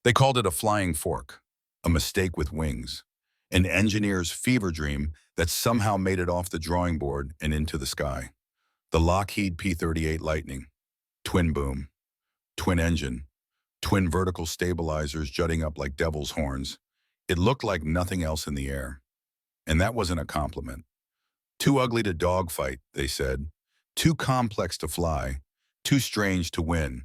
They called it a flying fork, a mistake with wings, an engineer's fever dream that somehow made it off the drawing board and into the sky. The Lockheed P-38 Lightning, twin boom, twin engine, twin vertical stabilizers jutting up like devil's horns. It looked like nothing else in the air. And that wasn't a compliment. Too ugly to dogfight, they said. Too complex to fly. Too strange to win.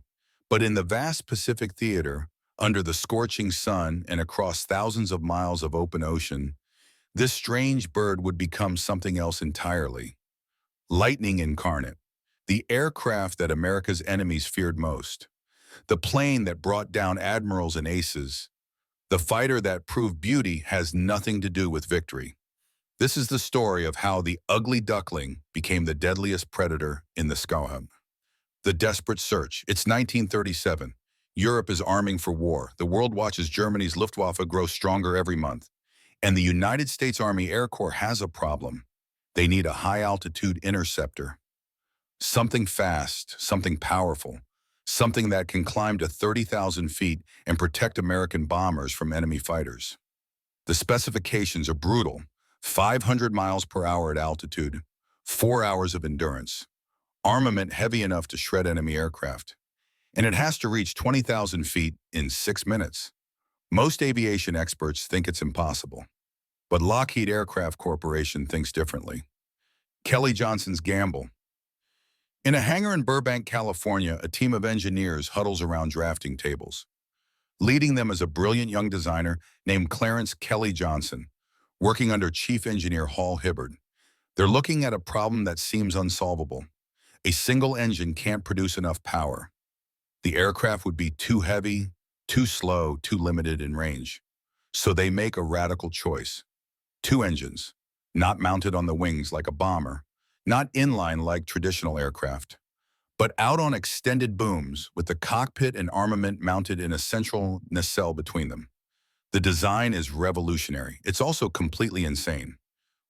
But in the vast Pacific theater, under the scorching sun and across thousands of miles of open ocean, this strange bird would become something else entirely. Lightning incarnate, the aircraft that America's enemies feared most, the plane that brought down admirals and aces, the fighter that proved beauty has nothing to do with victory. This is the story of how the ugly duckling became the deadliest predator in the sky. The desperate search. It's 1937. Europe is arming for war. The world watches Germany's Luftwaffe grow stronger every month. And the United States Army Air Corps has a problem. They need a high-altitude interceptor. Something fast, something powerful, something that can climb to 30,000 feet and protect American bombers from enemy fighters. The specifications are brutal. 500 miles per hour at altitude, 4 hours of endurance, armament heavy enough to shred enemy aircraft, and it has to reach 20,000 feet in 6 minutes. Most aviation experts think it's impossible, but Lockheed Aircraft Corporation thinks differently. Kelly Johnson's gamble. In a hangar in Burbank, California, a team of engineers huddles around drafting tables. Leading them is a brilliant young designer named Clarence Kelly Johnson, working under Chief Engineer Hall Hibbard. They're looking at a problem that seems unsolvable. A single engine can't produce enough power. The aircraft would be too heavy, too slow, too limited in range. So they make a radical choice. 2 engines, not mounted on the wings like a bomber, not inline like traditional aircraft, but out on extended booms with the cockpit and armament mounted in a central nacelle between them. The design is revolutionary. It's also completely insane.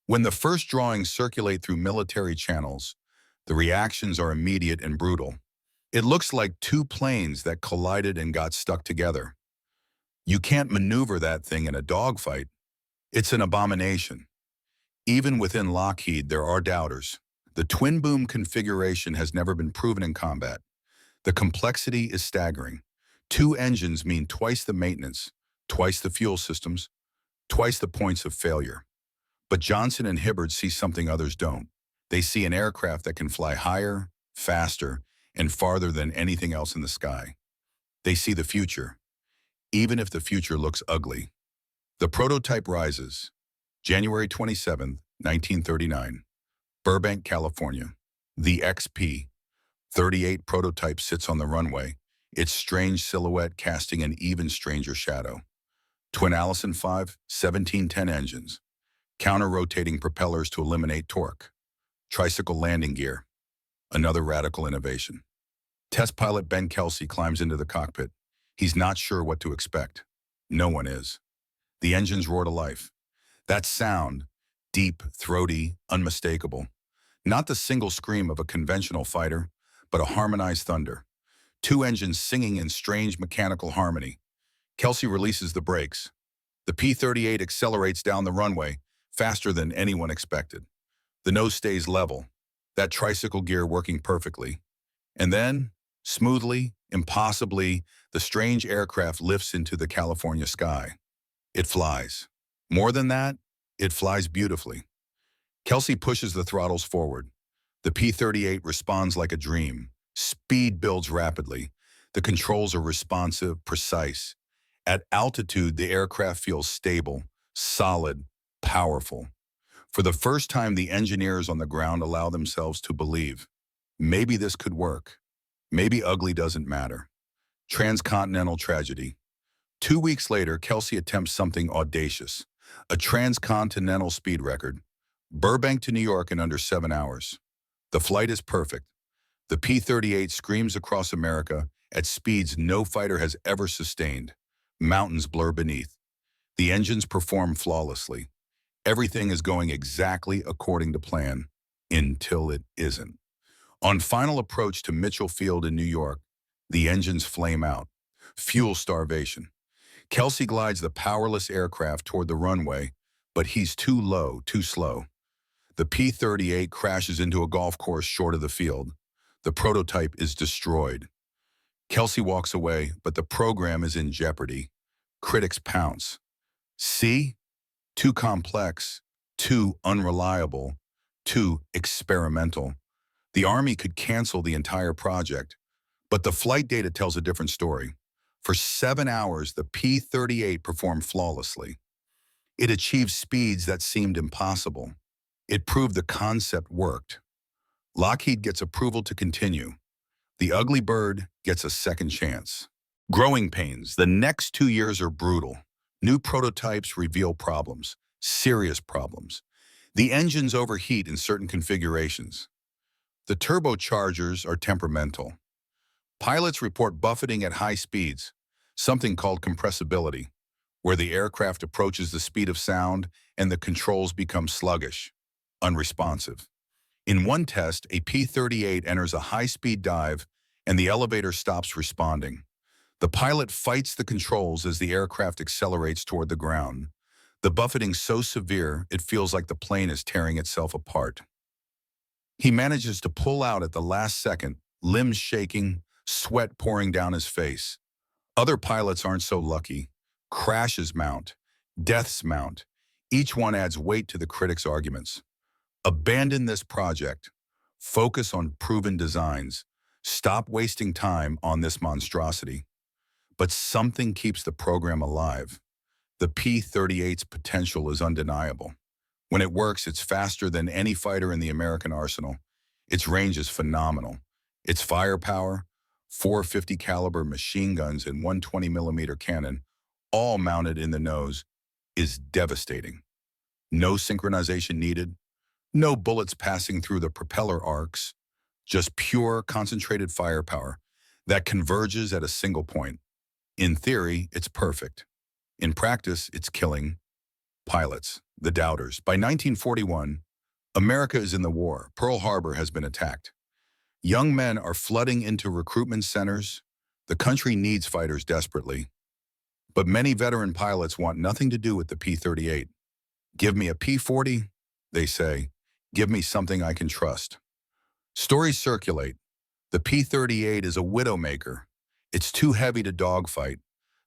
When the first drawings circulate through military channels, the reactions are immediate and brutal. It looks like 2 planes that collided and got stuck together. You can't maneuver that thing in a dogfight. It's an abomination. Even within Lockheed, there are doubters. The twin-boom configuration has never been proven in combat. The complexity is staggering. 2 engines mean twice the maintenance, twice the fuel systems, twice the points of failure. But Johnson and Hibbard see something others don't. They see an aircraft that can fly higher, faster, and farther than anything else in the sky. They see the future, even if the future looks ugly. The prototype rises. January 27, 1939. Burbank, California. The XP-38 prototype sits on the runway, its strange silhouette casting an even stranger shadow. Twin Allison 5, 1710 engines. Counter-rotating propellers to eliminate torque. Tricycle landing gear. Another radical innovation. Test pilot Ben Kelsey climbs into the cockpit. He's not sure what to expect. No one is. The engines roar to life. That sound, deep, throaty, unmistakable. Not the single scream of a conventional fighter, but a harmonized thunder. 2 engines singing in strange mechanical harmony. Kelsey releases the brakes. The P-38 accelerates down the runway, faster than anyone expected. The nose stays level, that tricycle gear working perfectly. And then, smoothly, impossibly, the strange aircraft lifts into the California sky. It flies. More than that, it flies beautifully. Kelsey pushes the throttles forward. The P-38 responds like a dream. Speed builds rapidly. The controls are responsive, precise. At altitude, the aircraft feels stable, solid, powerful. For the first time, the engineers on the ground allow themselves to believe. Maybe this could work. Maybe ugly doesn't matter. Transcontinental tragedy. 2 weeks later, Kelsey attempts something audacious. A transcontinental speed record. Burbank to New York in under 7 hours. The flight is perfect. The P-38 screams across America at speeds no fighter has ever sustained. Mountains blur beneath. The engines perform flawlessly. Everything is going exactly according to plan, until it isn't. On final approach to Mitchell Field in New York, the engines flame out. Fuel starvation. Kelsey glides the powerless aircraft toward the runway, but he's too low, too slow. The P-38 crashes into a golf course short of the field. The prototype is destroyed. Kelsey walks away, but the program is in jeopardy. Critics pounce. See? Too complex, too unreliable, too experimental. The Army could cancel the entire project, but the flight data tells a different story. For 7 hours, the P-38 performed flawlessly. It achieved speeds that seemed impossible. It proved the concept worked. Lockheed gets approval to continue. The ugly bird gets a second chance. Growing pains. The next 2 years are brutal. New prototypes reveal problems, serious problems. The engines overheat in certain configurations. The turbochargers are temperamental. Pilots report buffeting at high speeds, something called compressibility, where the aircraft approaches the speed of sound and the controls become sluggish, unresponsive. In one test, a P-38 enters a high-speed dive and the elevator stops responding. The pilot fights the controls as the aircraft accelerates toward the ground. The buffeting so severe, it feels like the plane is tearing itself apart. He manages to pull out at the last second, limbs shaking, sweat pouring down his face. Other pilots aren't so lucky. Crashes mount, deaths mount. Each one adds weight to the critics' arguments. Abandon this project. Focus on proven designs. Stop wasting time on this monstrosity. But something keeps the program alive. The P-38's potential is undeniable. When it works, it's faster than any fighter in the American arsenal. Its range is phenomenal. Its firepower, 450 caliber machine guns and 120 millimeter cannon, all mounted in the nose, is devastating. No synchronization needed, no bullets passing through the propeller arcs, just pure concentrated firepower that converges at a single point. In theory, it's perfect. In practice, it's killing pilots, the doubters. By 1941, America is in the war. Pearl Harbor has been attacked. Young men are flooding into recruitment centers. The country needs fighters desperately. But many veteran pilots want nothing to do with the P-38. Give me a P-40, they say. Give me something I can trust. Stories circulate. The P-38 is a widowmaker. It's too heavy to dogfight.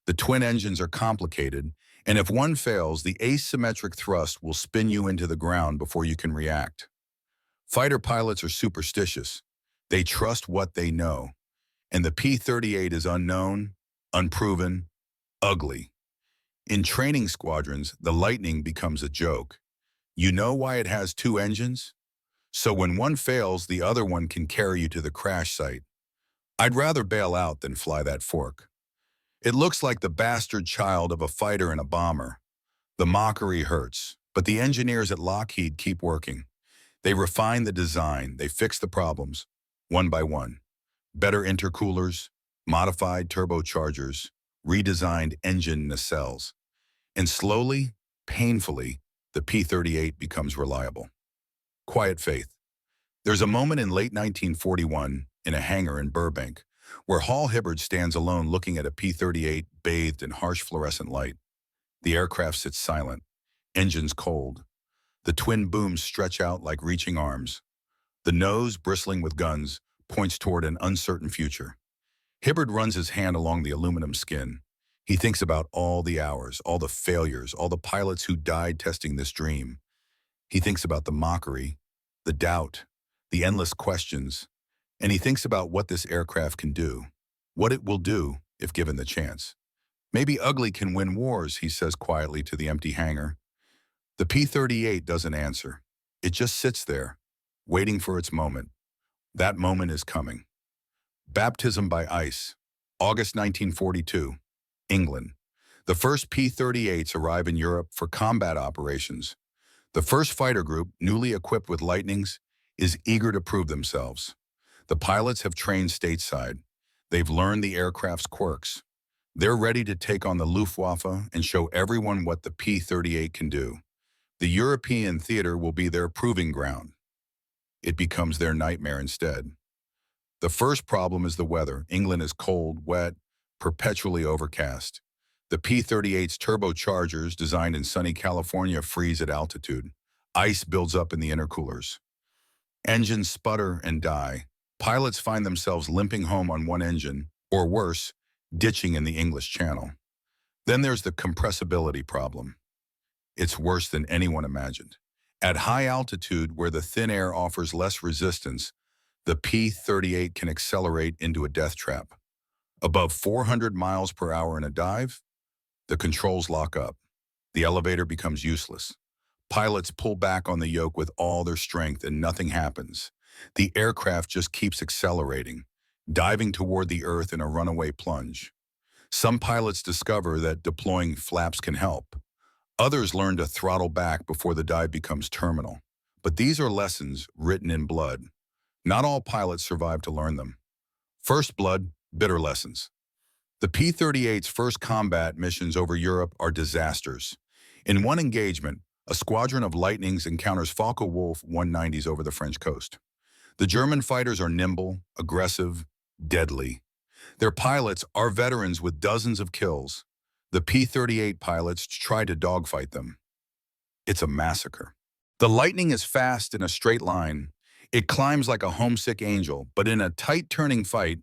The twin engines are complicated, and if one fails, the asymmetric thrust will spin you into the ground before you can react. Fighter pilots are superstitious. They trust what they know. And the P-38 is unknown, unproven, ugly. In training squadrons, the Lightning becomes a joke. You know why it has 2 engines? So when one fails, the other one can carry you to the crash site. I'd rather bail out than fly that fork. It looks like the bastard child of a fighter and a bomber. The mockery hurts, but the engineers at Lockheed keep working. They refine the design, they fix the problems, one by one. Better intercoolers, modified turbochargers, redesigned engine nacelles. And slowly, painfully, the P-38 becomes reliable. Quiet faith. There's a moment in late 1941 in a hangar in Burbank where Hall Hibbard stands alone looking at a P-38 bathed in harsh fluorescent light. The aircraft sits silent, engines cold. The twin booms stretch out like reaching arms. The nose, bristling with guns, points toward an uncertain future. Hibbard runs his hand along the aluminum skin. He thinks about all the hours, all the failures, all the pilots who died testing this dream. He thinks about the mockery, the doubt, the endless questions, and he thinks about what this aircraft can do, what it will do if given the chance. Maybe ugly can win wars, he says quietly to the empty hangar. The P-38 doesn't answer. It just sits there, waiting for its moment. That moment is coming. Baptism by ice, August 1942, England. The first P-38s arrive in Europe for combat operations. The first fighter group, newly equipped with Lightnings, is eager to prove themselves. The pilots have trained stateside. They've learned the aircraft's quirks. They're ready to take on the Luftwaffe and show everyone what the P-38 can do. The European theater will be their proving ground. It becomes their nightmare instead. The first problem is the weather. England is cold, wet, perpetually overcast. The P-38's turbochargers, designed in sunny California, freeze at altitude. Ice builds up in the intercoolers. Engines sputter and die. Pilots find themselves limping home on one engine, or worse, ditching in the English Channel. Then there's the compressibility problem. It's worse than anyone imagined. At high altitude, where the thin air offers less resistance, the P-38 can accelerate into a death trap. Above 400 miles per hour in a dive, the controls lock up. The elevator becomes useless. Pilots pull back on the yoke with all their strength and nothing happens. The aircraft just keeps accelerating, diving toward the earth in a runaway plunge. Some pilots discover that deploying flaps can help. Others learn to throttle back before the dive becomes terminal. But these are lessons written in blood. Not all pilots survive to learn them. First blood, bitter lessons. The P-38's first combat missions over Europe are disasters. In one engagement, a squadron of Lightnings encounters Focke-Wulf 190s over the French coast. The German fighters are nimble, aggressive, deadly. Their pilots are veterans with dozens of kills. The P-38 pilots try to dogfight them. It's a massacre. The Lightning is fast in a straight line. It climbs like a homesick angel, but in a tight-turning fight,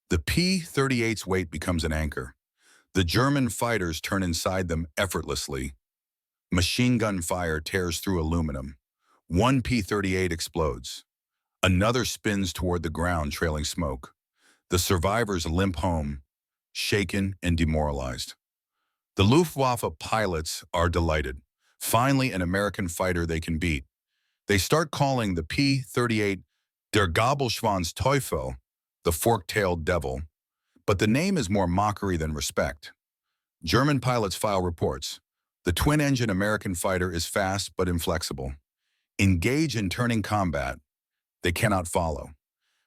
the P-38's weight becomes an anchor. The German fighters turn inside them effortlessly. Machine gun fire tears through aluminum. One P-38 explodes. Another spins toward the ground, trailing smoke. The survivors limp home, shaken and demoralized. The Luftwaffe pilots are delighted. Finally, an American fighter they can beat. They start calling the P-38 Der Gabelschwanz-Teufel, the fork-tailed devil, but the name is more mockery than respect. German pilots file reports. The twin-engine American fighter is fast but inflexible. Engage in turning combat, they cannot follow.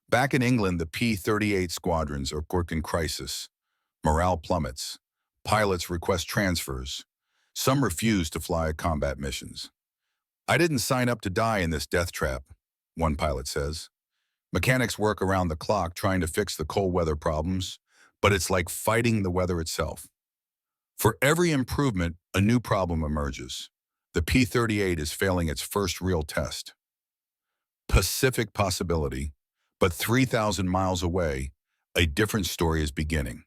Back in England, the P-38 squadrons are in crisis. Morale plummets. Pilots request transfers. Some refuse to fly combat missions. "I didn't sign up to die in this death trap," one pilot says. Mechanics work around the clock trying to fix the cold weather problems, but it's like fighting the weather itself. For every improvement, a new problem emerges. The P-38 is failing its first real test. Pacific possibility, but 3,000 miles away, a different story is beginning.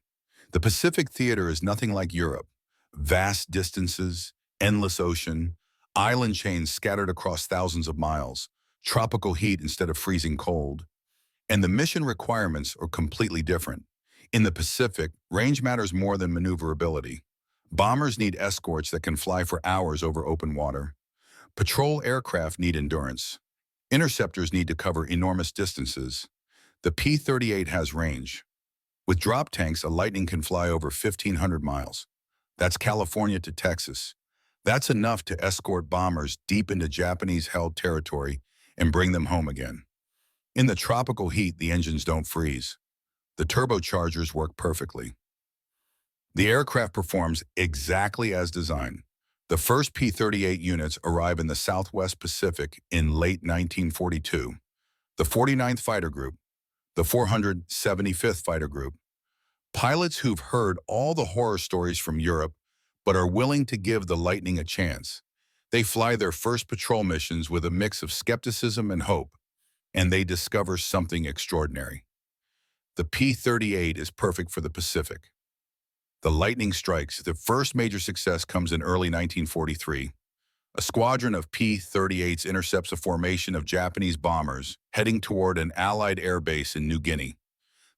The Pacific theater is nothing like Europe. Vast distances, endless ocean, island chains scattered across thousands of miles, tropical heat instead of freezing cold. And the mission requirements are completely different. In the Pacific, range matters more than maneuverability. Bombers need escorts that can fly for hours over open water. Patrol aircraft need endurance. Interceptors need to cover enormous distances. The P-38 has range. With drop tanks, a Lightning can fly over 1,500 miles. That's California to Texas. That's enough to escort bombers deep into Japanese-held territory and bring them home again. In the tropical heat, the engines don't freeze. The turbochargers work perfectly. The aircraft performs exactly as designed. The first P-38 units arrive in the Southwest Pacific in late 1942. The 49th Fighter Group, the 475th Fighter Group. Pilots who've heard all the horror stories from Europe but are willing to give the Lightning a chance. They fly their first patrol missions with a mix of skepticism and hope, and they discover something extraordinary. The P-38 is perfect for the Pacific. The Lightning strikes. The first major success comes in early 1943. A squadron of P-38s intercepts a formation of Japanese bombers heading toward an Allied air base in New Guinea.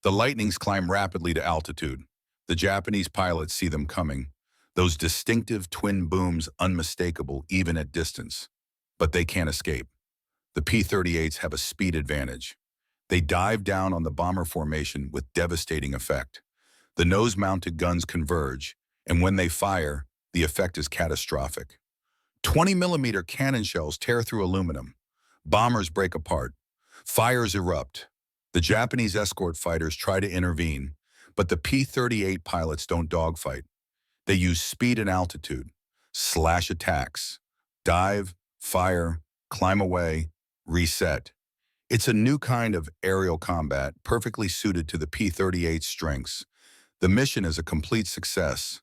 The Lightnings climb rapidly to altitude. The Japanese pilots see them coming. Those distinctive twin booms unmistakable even at distance. But they can't escape. The P-38s have a speed advantage. They dive down on the bomber formation with devastating effect. The nose-mounted guns converge, and when they fire, the effect is catastrophic. 20-millimeter cannon shells tear through aluminum. Bombers break apart. Fires erupt. The Japanese escort fighters try to intervene, but the P-38 pilots don't dogfight. They use speed and altitude, slash attacks, dive, fire, climb away, reset. It's a new kind of aerial combat perfectly suited to the P-38's strengths. The mission is a complete success.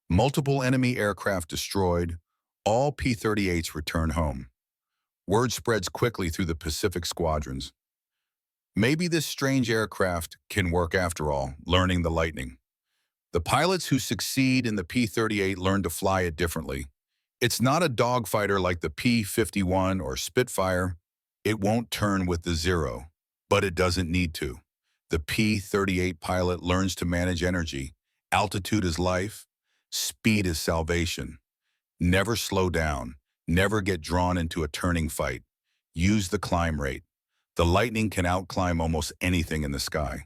Multiple enemy aircraft destroyed, all P-38s return home. Word spreads quickly through the Pacific squadrons. Maybe this strange aircraft can work after all, learning the Lightning. The pilots who succeed in the P-38 learn to fly it differently. It's not a dogfighter like the P-51 or Spitfire. It won't turn with the Zero, but it doesn't need to. The P-38 pilot learns to manage energy. Altitude is life. Speed is salvation. Never slow down. Never get drawn into a turning fight. Use the climb rate. The Lightning can outclimb almost anything in the sky.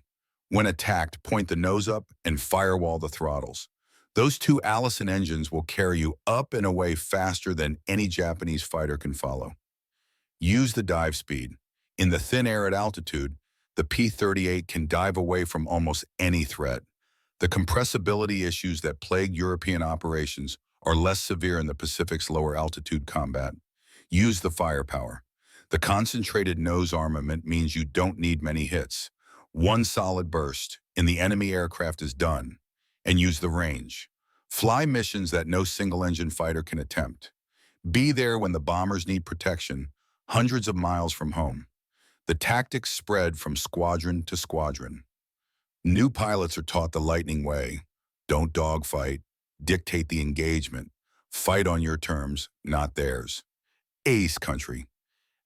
When attacked, point the nose up and firewall the throttles. Those two Allison engines will carry you up and away faster than any Japanese fighter can follow. Use the dive speed. In the thin air at altitude, the P-38 can dive away from almost any threat. The compressibility issues that plague European operations are less severe in the Pacific's lower altitude combat. Use the firepower. The concentrated nose armament means you don't need many hits. One solid burst in the enemy aircraft is done. And use the range. Fly missions that no single-engine fighter can attempt. Be there when the bombers need protection, hundreds of miles from home. The tactics spread from squadron to squadron. New pilots are taught the Lightning way. Don't dogfight. Dictate the engagement. Fight on your terms, not theirs. Ace country.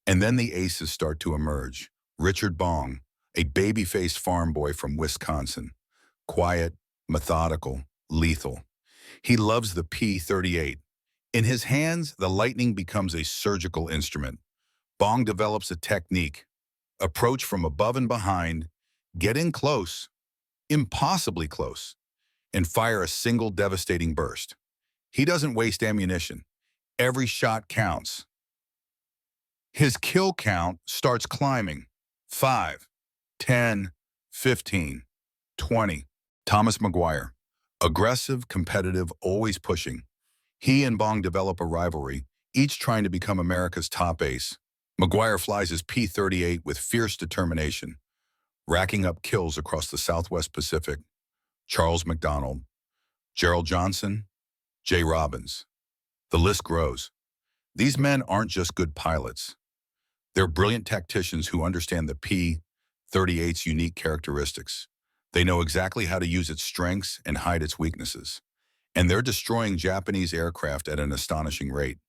And then the aces start to emerge. Richard Bong, a baby-faced farm boy from Wisconsin. Quiet, methodical, lethal. He loves the P-38. In his hands, the Lightning becomes a surgical instrument. Bong develops a technique. Approach from above and behind, get in close, impossibly close, and fire a single devastating burst. He doesn't waste ammunition. Every shot counts. His kill count starts climbing. 5, 10, 15, 20. Thomas Maguire. Aggressive, competitive, always pushing. He and Bong develop a rivalry, each trying to become America's top ace. Maguire flies his P-38 with fierce determination, racking up kills across the Southwest Pacific. Charles McDonald, Gerald Johnson, Jay Robbins. The list grows. These men aren't just good pilots. They're brilliant tacticians who understand the P-38's unique characteristics. They know exactly how to use its strengths and hide its weaknesses. And they're destroying Japanese aircraft at an astonishing rate.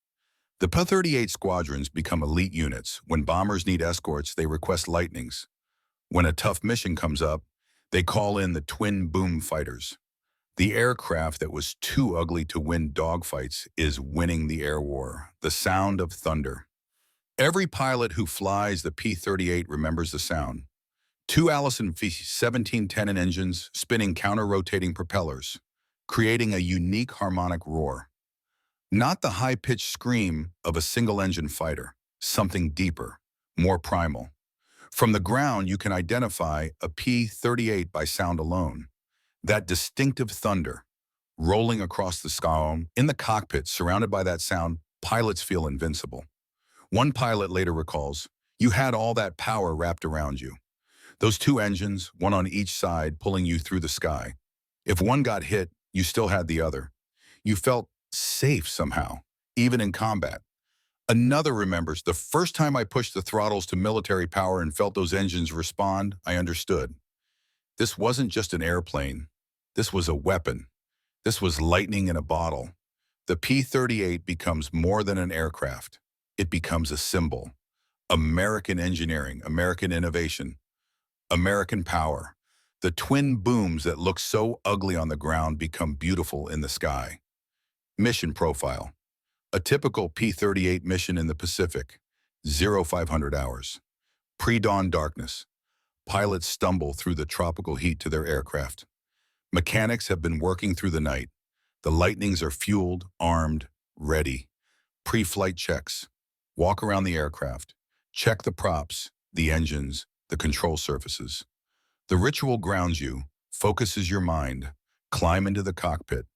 The P-38 squadrons become elite units. When bombers need escorts, they request Lightnings. When a tough mission comes up, they call in the twin boom fighters. The aircraft that was too ugly to win dogfights is winning the air war. The sound of thunder. Every pilot who flies the P-38 remembers the sound. Two Allison V-17 engines spinning counter-rotating propellers, creating a unique harmonic roar. Not the high-pitched scream of a single-engine fighter, something deeper, more primal. From the ground, you can identify a P-38 by sound alone. That distinctive thunder, rolling across the sky. In the cockpit, surrounded by that sound, pilots feel invincible. One pilot later recalls, "You had all that power wrapped around you. Those two engines, one on each side, pulling you through the sky. If one got hit, you still had the other. You felt safe somehow, even in combat." Another remembers, "The first time I pushed the throttles to military power and felt those engines respond, I understood. This wasn't just an airplane. This was a weapon. This was lightning in a bottle." The P-38 becomes more than an aircraft. It becomes a symbol. American engineering, American innovation, American power. The twin booms that look so ugly on the ground become beautiful in the sky. Mission profile. A typical P-38 mission in the Pacific. 0500 hours. Pre-dawn darkness. Pilots stumble through the tropical heat to their aircraft. Mechanics have been working through the night. The Lightnings are fueled, armed, ready. Pre-flight checks. Walk around the aircraft. Check the props, the engines, the control surfaces. The ritual grounds you, focuses your mind. Climb into the cockpit.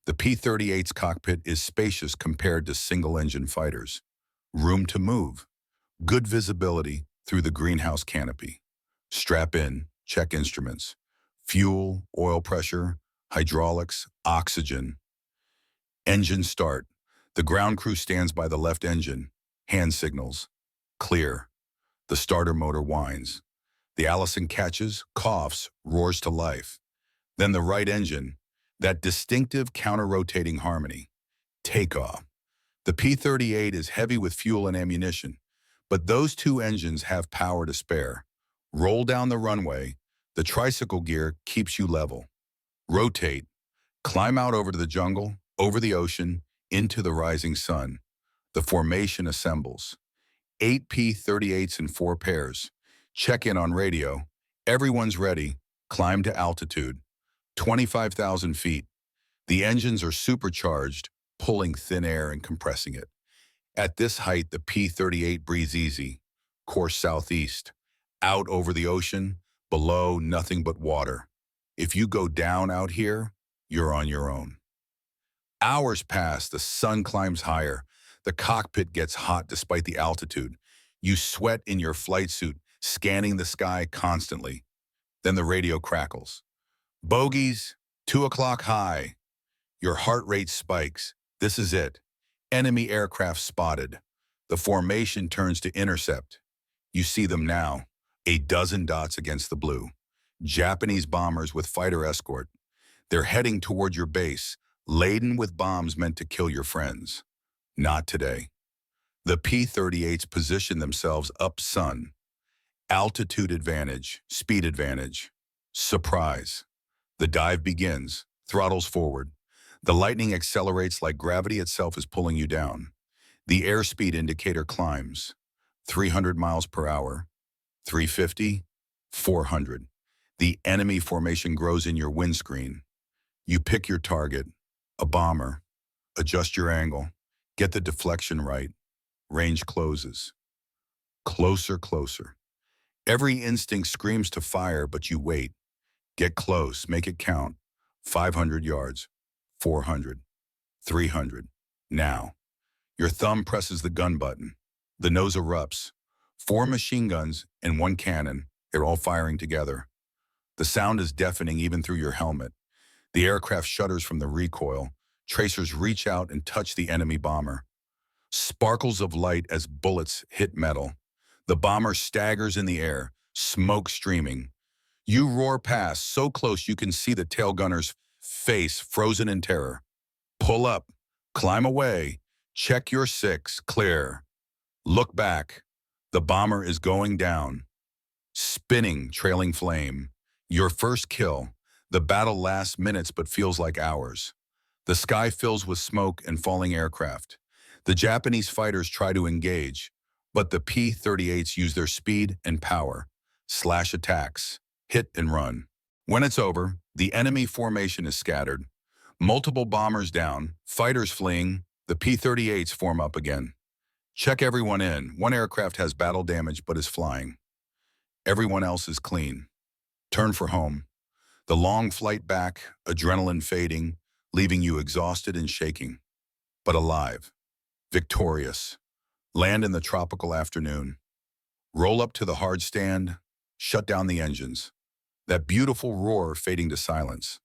The P-38's cockpit is spacious compared to single-engine fighters. Room to move. Good visibility through the greenhouse canopy. Strap in, check instruments. Fuel, oil pressure, hydraulics, oxygen. Engine start. The ground crew stands by the left engine. Hand signals. Clear. The starter motor whines. The Allison catches, coughs, roars to life. Then the right engine, that distinctive counter-rotating harmony. Takeoff. The P-38 is heavy with fuel and ammunition, but those two engines have power to spare. Roll down the runway. The tricycle gear keeps you level. Rotate. Climb out over to the jungle, over the ocean, into the rising sun. The formation assembles. 8 P-38s in 4 pairs. Check in on radio. Everyone's ready. Climb to altitude. 25,000 feet. The engines are supercharged, pulling thin air and compressing it. At this height, the P-38 breathes easy. Course southeast. Out over the ocean, below nothing but water. If you go down out here, you're on your own. Hours pass, the sun climbs higher. The cockpit gets hot despite the altitude. You sweat in your flight suit, scanning the sky constantly. Then the radio crackles. Bogies, 2 o'clock high. Your heart rate spikes. This is it. Enemy aircraft spotted. The formation turns to intercept. You see them now, a dozen dots against the blue. Japanese bombers with fighter escort. They're heading toward your base, laden with bombs meant to kill your friends. Not today. The P-38s position themselves up sun. Altitude advantage, speed advantage. Surprise. The dive begins, throttles forward. The Lightning accelerates like gravity itself is pulling you down. The airspeed indicator climbs. 300 miles per hour, 350, 400. The enemy formation grows in your windscreen. You pick your target, a bomber. Adjust your angle. Get the deflection right. Range closes. Closer, closer. Every instinct screams to fire, but you wait. Get close, make it count. 500 yards, 400, 300. Now. Your thumb presses the gun button. The nose erupts. 4 machine guns and 1 cannon. They're all firing together. The sound is deafening even through your helmet. The aircraft shudders from the recoil. Tracers reach out and touch the enemy bomber. Sparkles of light as bullets hit metal. The bomber staggers in the air, smoke streaming. You roar past, so close you can see the tail gunner's face frozen in terror. Pull up, climb away, check your 6, clear. Look back. The bomber is going down. Spinning, trailing flame. Your first kill. The battle lasts minutes but feels like hours. The sky fills with smoke and falling aircraft. The Japanese fighters try to engage, but the P-38s use their speed and power. Slash attacks. Hit and run. When it's over, the enemy formation is scattered. Multiple bombers down, fighters fleeing, the P-38s form up again. Check everyone in. 1 aircraft has battle damage but is flying. Everyone else is clean. Turn for home. The long flight back, adrenaline fading, leaving you exhausted and shaking. But alive. Victorious. Land in the tropical afternoon. Roll up to the hard stand. Shut down the engines. That beautiful roar fading to silence.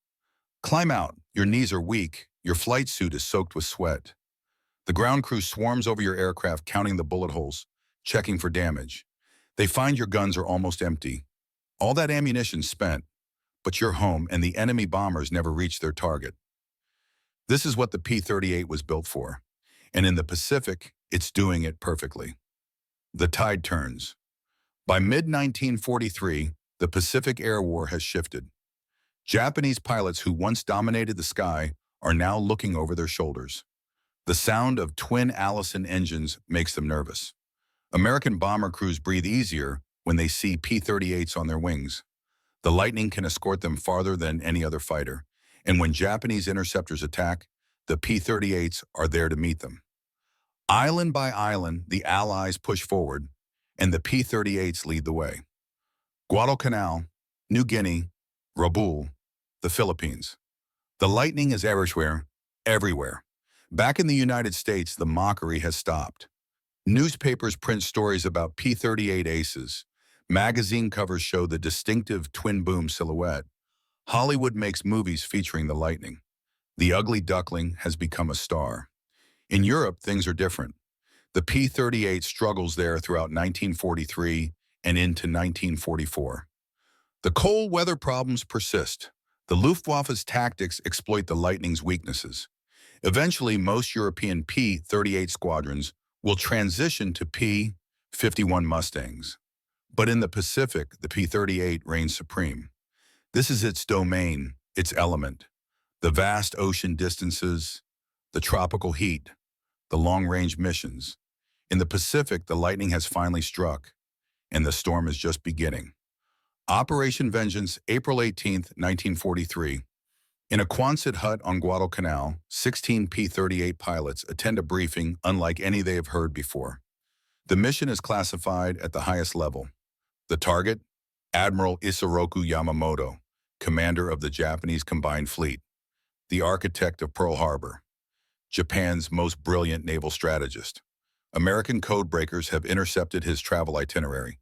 Climb out. Your knees are weak. Your flight suit is soaked with sweat. The ground crew swarms over your aircraft, counting the bullet holes, checking for damage. They find your guns are almost empty. All that ammunition spent, but you're home and the enemy bombers never reach their target. This is what the P-38 was built for. And in the Pacific, it's doing it perfectly. The tide turns. By mid-1943, the Pacific Air War has shifted. Japanese pilots who once dominated the sky are now looking over their shoulders. The sound of twin Allison engines makes them nervous. American bomber crews breathe easier when they see P-38s on their wings. The Lightning can escort them farther than any other fighter, and when Japanese interceptors attack, the P-38s are there to meet them. Island by island, the Allies push forward, and the P-38s lead the way. Guadalcanal, New Guinea, Rabaul, the Philippines. The Lightning is everywhere, everywhere. Back in the United States, the mockery has stopped. Newspapers print stories about P-38 aces. Magazine covers show the distinctive twin-boom silhouette. Hollywood makes movies featuring the Lightning. The ugly duckling has become a star. In Europe, things are different. The P-38 struggles there throughout 1943 and into 1944. The cold weather problems persist. The Luftwaffe's tactics exploit the Lightning's weaknesses. Eventually, most European P-38 squadrons will transition to P-51 Mustangs. But in the Pacific, the P-38 reigns supreme. This is its domain, its element. The vast ocean distances, the tropical heat, the long-range missions. In the Pacific, the Lightning has finally struck, and the storm is just beginning. Operation Vengeance, April 18, 1943. In a Quonset hut on Guadalcanal, 16 P-38 pilots attend a briefing unlike any they have heard before. The mission is classified at the highest level. The target? Admiral Isoroku Yamamoto, commander of the Japanese Combined Fleet, the architect of Pearl Harbor, Japan's most brilliant naval strategist. American codebreakers have intercepted his travel itinerary.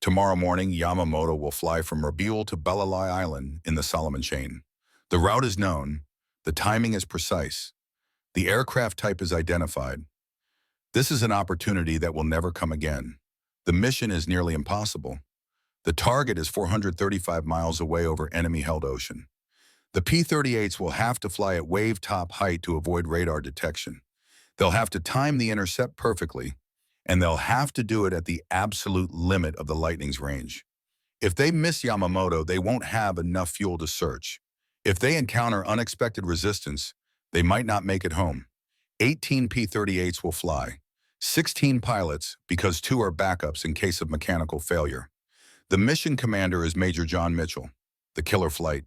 Tomorrow morning, Yamamoto will fly from Erbil to Belalai Island in the Solomon Chain. The route is known. The timing is precise. The aircraft type is identified. This is an opportunity that will never come again. The mission is nearly impossible. The target is 435 miles away over enemy-held ocean. The P-38s will have to fly at wave-top height to avoid radar detection. They'll have to time the intercept perfectly, and they'll have to do it at the absolute limit of the Lightning's range. If they miss Yamamoto, they won't have enough fuel to search. If they encounter unexpected resistance, they might not make it home. 18 P-38s will fly. 16 pilots, because 2 are backups in case of mechanical failure. The mission commander is Major John Mitchell, the killer flight.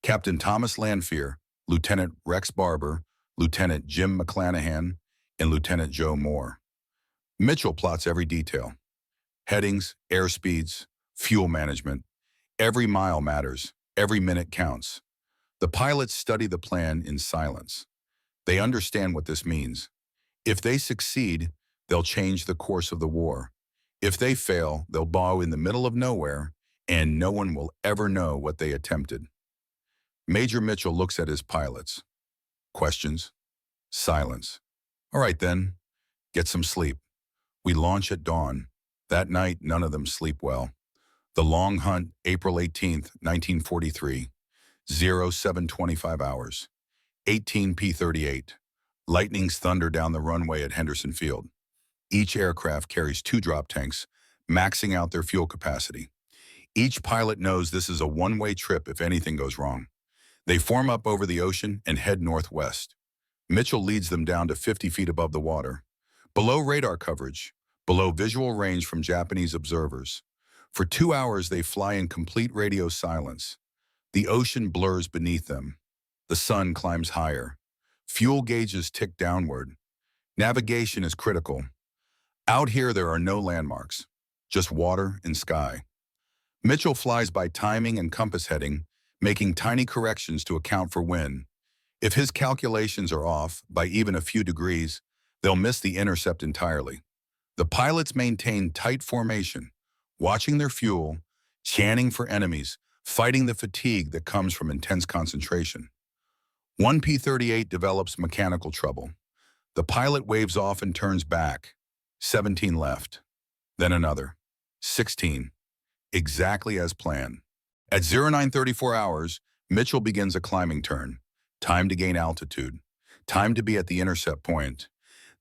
Captain Thomas Lanphier, Lieutenant Rex Barber, Lieutenant Jim McClanahan, and Lieutenant Joe Moore. Mitchell plots every detail. Headings, airspeeds, fuel management. Every mile matters. Every minute counts. The pilots study the plan in silence. They understand what this means. If they succeed, they'll change the course of the war. If they fail, they'll bow in the middle of nowhere, and no one will ever know what they attempted. Major Mitchell looks at his pilots. Questions? Silence. All right then, get some sleep. We launch at dawn. That night, none of them sleep well. The long hunt, April 18th, 1943. 07:25 hours. 18 P-38. Lightnings thunder down the runway at Henderson Field. Each aircraft carries 2 drop tanks, maxing out their fuel capacity. Each pilot knows this is a one-way trip if anything goes wrong. They form up over the ocean and head northwest. Mitchell leads them down to 50 feet above the water, below radar coverage, below visual range from Japanese observers. For 2 hours, they fly in complete radio silence. The ocean blurs beneath them. The sun climbs higher. Fuel gauges tick downward. Navigation is critical. Out here, there are no landmarks, just water and sky. Mitchell flies by timing and compass heading, making tiny corrections to account for wind. If his calculations are off by even a few degrees, they'll miss the intercept entirely. The pilots maintain tight formation, watching their fuel, scanning for enemies, fighting the fatigue that comes from intense concentration. One P-38 develops mechanical trouble. The pilot waves off and turns back. 17 left. Then another. 16. Exactly as planned. At 0934 hours, Mitchell begins a climbing turn. Time to gain altitude. Time to be at the intercept point.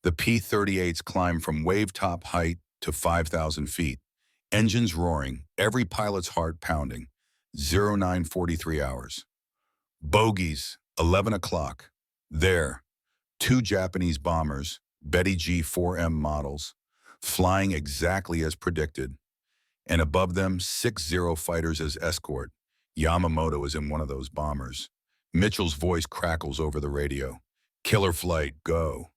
The P-38s climb from wave-top height to 5,000 feet. Engines roaring, every pilot's heart pounding. 0943 hours. Bogies, 11 o'clock. There, 2 Japanese bombers, Betty G-4M models, flying exactly as predicted. And above them, 6 Zero fighters as escort. Yamamoto is in one of those bombers. Mitchell's voice crackles over the radio. Killer flight, go.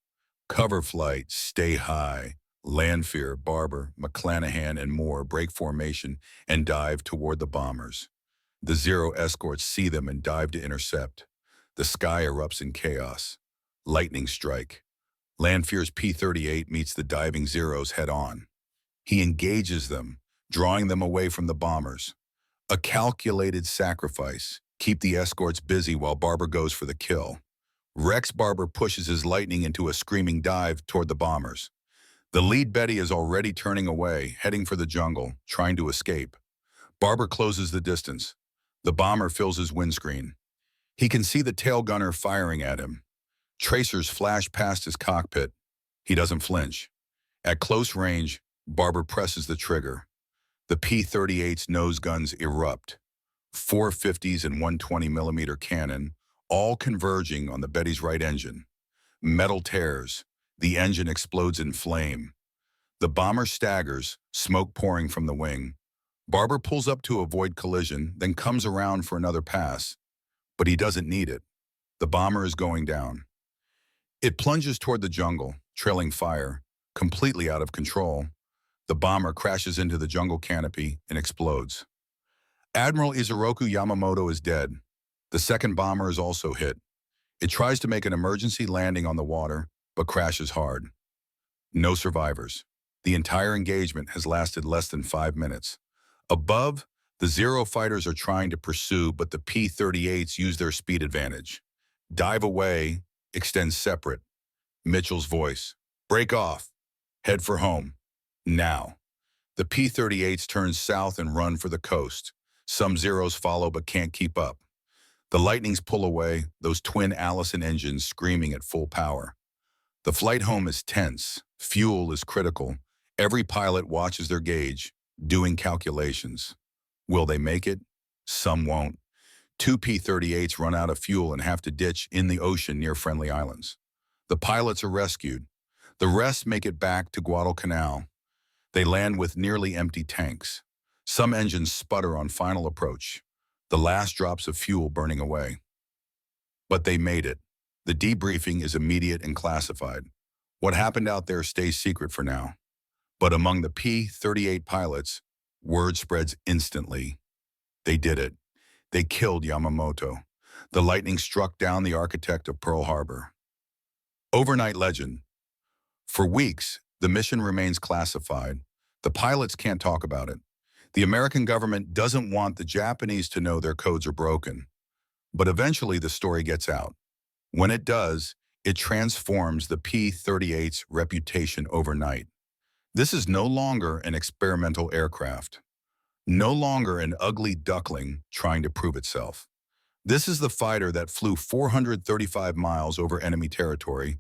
Cover flight, stay high. Lanphier, Barber, McClanahan, and Moore break formation and dive toward the bombers. The Zero escorts see them and dive to intercept. The sky erupts in chaos. Lightning strike. Lanphier's P-38 meets the diving Zeros head-on. He engages them, drawing them away from the bombers. A calculated sacrifice. Keep the escorts busy while Barber goes for the kill. Rex Barber pushes his Lightning into a screaming dive toward the bombers. The lead Betty is already turning away, heading for the jungle, trying to escape. Barber closes the distance. The bomber fills his windscreen. He can see the tail gunner firing at him. Tracers flash past his cockpit. He doesn't flinch. At close range, Barber presses the trigger. The P-38's nose guns erupt. 450s and 120mm cannon, all converging on the Betty's right engine. Metal tears. The engine explodes in flame. The bomber staggers, smoke pouring from the wing. Barber pulls up to avoid collision, then comes around for another pass. But he doesn't need it. The bomber is going down. It plunges toward the jungle, trailing fire, completely out of control. The bomber crashes into the jungle canopy and explodes. Admiral Isoroku Yamamoto is dead. The second bomber is also hit. It tries to make an emergency landing on the water, but crashes hard. No survivors. The entire engagement has lasted less than 5 minutes. Above, the Zero fighters are trying to pursue, but the P-38s use their speed advantage. Dive away, extend separate. Mitchell's voice. Break off. Head for home. Now. The P-38s turn south and run for the coast. Some Zeros follow but can't keep up. The Lightnings pull away, those twin Allison engines screaming at full power. The flight home is tense. Fuel is critical. Every pilot watches their gauge, doing calculations. Will they make it? Some won't. 2 P-38s run out of fuel and have to ditch in the ocean near friendly islands. The pilots are rescued. The rest make it back to Guadalcanal. They land with nearly empty tanks. Some engines sputter on final approach, the last drops of fuel burning away. But they made it. The debriefing is immediate and classified. What happened out there stays secret for now. But among the P-38 pilots, word spreads instantly. They did it. They killed Yamamoto. The Lightning struck down the architect of Pearl Harbor. Overnight legend. For weeks, the mission remains classified. The pilots can't talk about it. The American government doesn't want the Japanese to know their codes are broken. But eventually the story gets out. When it does, it transforms the P-38's reputation overnight. This is no longer an experimental aircraft. No longer an ugly duckling trying to prove itself. This is the fighter that flew 435 miles over enemy territory,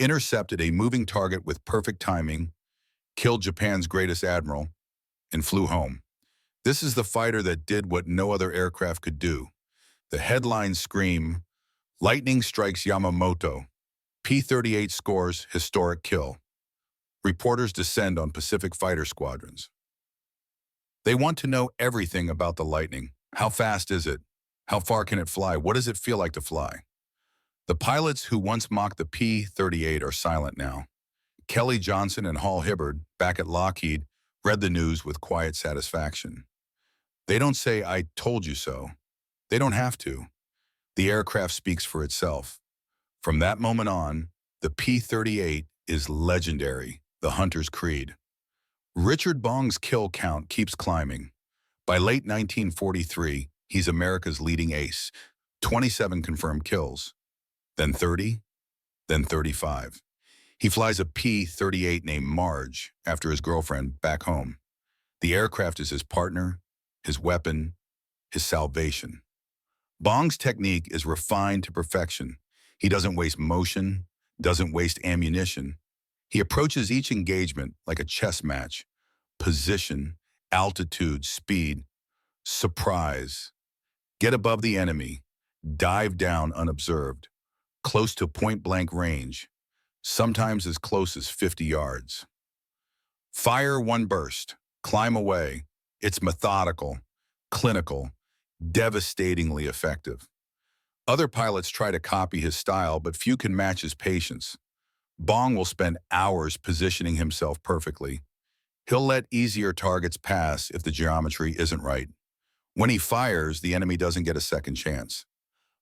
intercepted a moving target with perfect timing, killed Japan's greatest admiral, and flew home. This is the fighter that did what no other aircraft could do. The headlines scream, Lightning strikes Yamamoto. P-38 scores historic kill. Reporters descend on Pacific fighter squadrons. They want to know everything about the Lightning. How fast is it? How far can it fly? What does it feel like to fly? The pilots who once mocked the P-38 are silent now. Kelly Johnson and Hal Hibbard, back at Lockheed, read the news with quiet satisfaction. They don't say, I told you so. They don't have to. The aircraft speaks for itself. From that moment on, the P-38 is legendary, the hunter's creed. Richard Bong's kill count keeps climbing. By late 1943, he's America's leading ace, 27 confirmed kills. Then 30, then 35. He flies a P-38 named Marge after his girlfriend back home. The aircraft is his partner, his weapon, his salvation. Bong's technique is refined to perfection. He doesn't waste motion, doesn't waste ammunition. He approaches each engagement like a chess match. Position, altitude, speed, surprise. Get above the enemy, dive down unobserved, close to point-blank range, sometimes as close as 50 yards. Fire one burst, climb away. It's methodical, clinical, devastatingly effective. Other pilots try to copy his style, but few can match his patience. Bong will spend hours positioning himself perfectly. He'll let easier targets pass if the geometry isn't right. When he fires, the enemy doesn't get a second chance.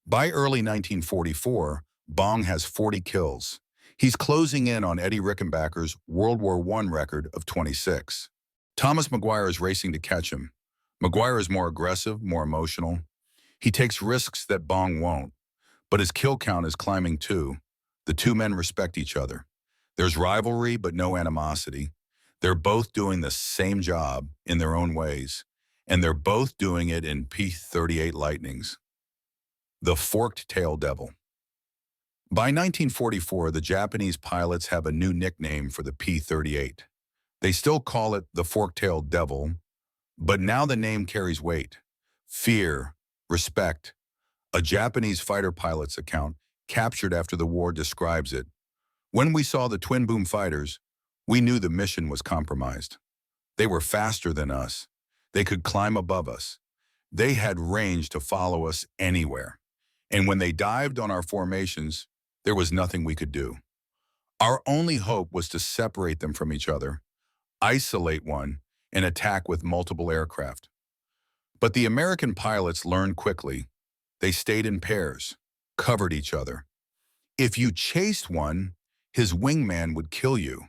By early 1944, Bong has 40 kills. He's closing in on Eddie Rickenbacker's World War I record of 26. Thomas McGuire is racing to catch him. McGuire is more aggressive, more emotional. He takes risks that Bong won't. But his kill count is climbing too. The two men respect each other. There's rivalry, but no animosity. They're both doing the same job in their own ways, and they're both doing it in P-38 Lightnings. The Forked-Tail Devil. By 1944, the Japanese pilots have a new nickname for the P-38. They still call it the Forked-Tailed Devil, but now the name carries weight. Fear, respect. A Japanese fighter pilot's account, captured after the war, describes it. When we saw the twin-boom fighters, we knew the mission was compromised. They were faster than us. They could climb above us. They had range to follow us anywhere. And when they dived on our formations, there was nothing we could do. Our only hope was to separate them from each other, isolate one, and attack with multiple aircraft. But the American pilots learned quickly. They stayed in pairs, covered each other. If you chased one, his wingman would kill you.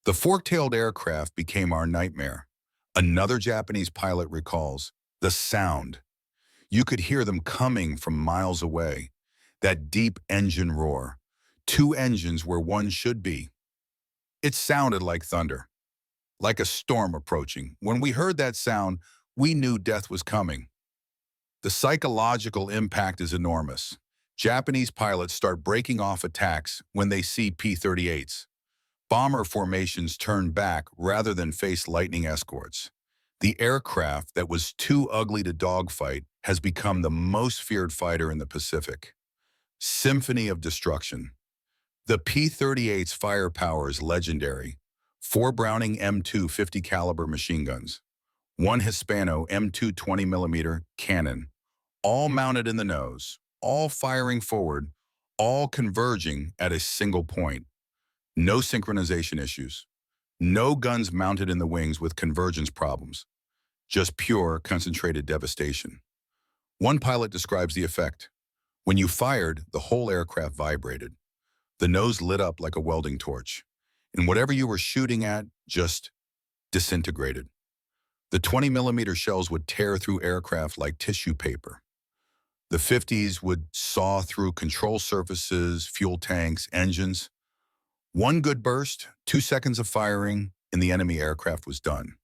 The fork-tailed aircraft became our nightmare. Another Japanese pilot recalls the sound. You could hear them coming from miles away, that deep engine roar. Two engines where one should be. It sounded like thunder, like a storm approaching. When we heard that sound, we knew death was coming. The psychological impact is enormous. Japanese pilots start breaking off attacks when they see P-38s. Bomber formations turn back rather than face Lightning escorts. The aircraft that was too ugly to dogfight has become the most feared fighter in the Pacific. Symphony of destruction. The P-38's firepower is legendary. 4 Browning M2 50 caliber machine guns, 1 Hispano M2 20mm cannon, all mounted in the nose, all firing forward, all converging at a single point. No synchronization issues. No guns mounted in the wings with convergence problems. Just pure, concentrated devastation. One pilot describes the effect. When you fired, the whole aircraft vibrated. The nose lit up like a welding torch, and whatever you were shooting at just disintegrated. The 20mm shells would tear through aircraft like tissue paper. The 50s would saw through control surfaces, fuel tanks, engines. One good burst, 2 seconds of firing, and the enemy aircraft was done.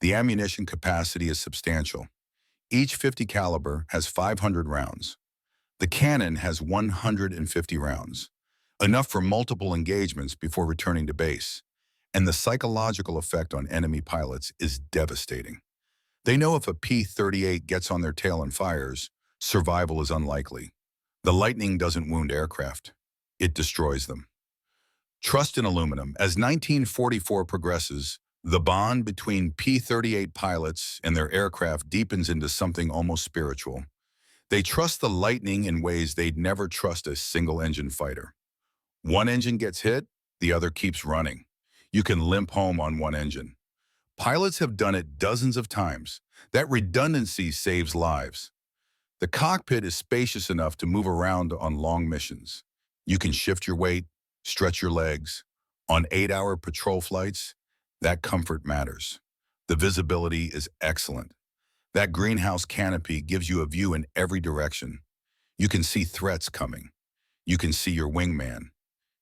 The ammunition capacity is substantial. Each 50 caliber has 500 rounds. The cannon has 150 rounds, enough for multiple engagements before returning to base. And the psychological effect on enemy pilots is devastating. They know if a P-38 gets on their tail and fires, survival is unlikely. The Lightning doesn't wound aircraft. It destroys them. Trust in aluminum. As 1944 progresses, the bond between P-38 pilots and their aircraft deepens into something almost spiritual. They trust the Lightning in ways they'd never trust a single-engine fighter. One engine gets hit, the other keeps running. You can limp home on one engine. Pilots have done it dozens of times. That redundancy saves lives. The cockpit is spacious enough to move around on long missions. You can shift your weight, stretch your legs. On 8-hour patrol flights, that comfort matters. The visibility is excellent. That greenhouse canopy gives you a view in every direction. You can see threats coming. You can see your wingman.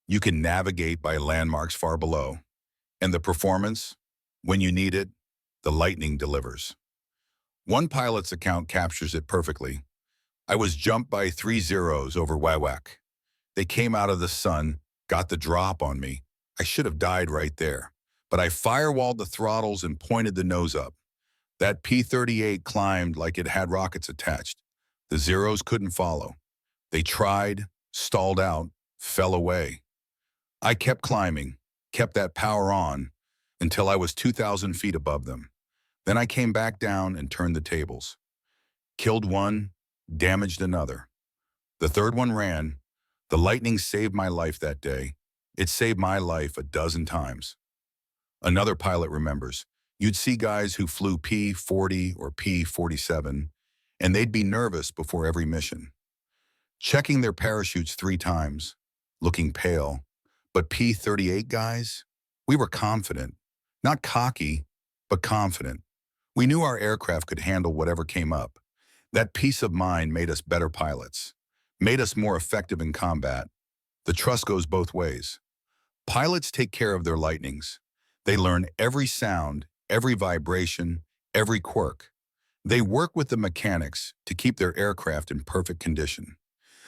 You can navigate by landmarks far below. And the performance? When you need it, the Lightning delivers. One pilot's account captures it perfectly. I was jumped by 3 Zeros over Waiwak. They came out of the sun, got the drop on me. I should have died right there. But I firewalled the throttles and pointed the nose up. That P-38 climbed like it had rockets attached. The Zeros couldn't follow. They tried, stalled out, fell away. I kept climbing, kept that power on, until I was 2,000 feet above them. Then I came back down and turned the tables. Killed one, damaged another. The third one ran. The Lightning saved my life that day. It saved my life a dozen times. Another pilot remembers, you'd see guys who flew P-40 or P-47, and they'd be nervous before every mission, checking their parachutes 3 times, looking pale. But P-38 guys, we were confident, not cocky, but confident. We knew our aircraft could handle whatever came up. That peace of mind made us better pilots. made us more effective in combat. The trust goes both ways. Pilots take care of their Lightnings. They learn every sound, every vibration, every quirk. They work with the mechanics to keep their aircraft in perfect condition.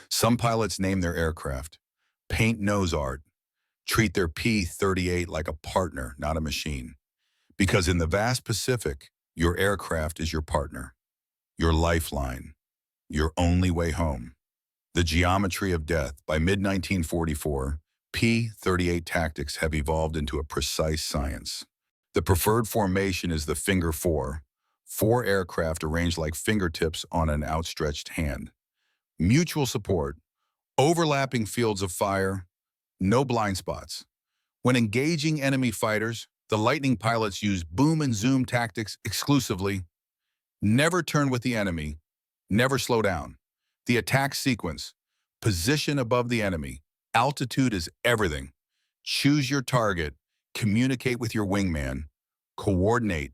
Some pilots name their aircraft, paint nose art, treat their P-38 like a partner, not a machine. Because in the vast Pacific, your aircraft is your partner, your lifeline, your only way home. The geometry of death. By mid-1944, P-38 tactics have evolved into a precise science. The preferred formation is the finger four aircraft arranged like fingertips on an outstretched hand. Mutual support, overlapping fields of fire, no blind spots. When engaging enemy fighters, the Lightning pilots use boom and zoom tactics exclusively. Never turn with the enemy, never slow down. The attack sequence, position above the enemy, altitude is everything. Choose your target, communicate with your wingman, coordinate,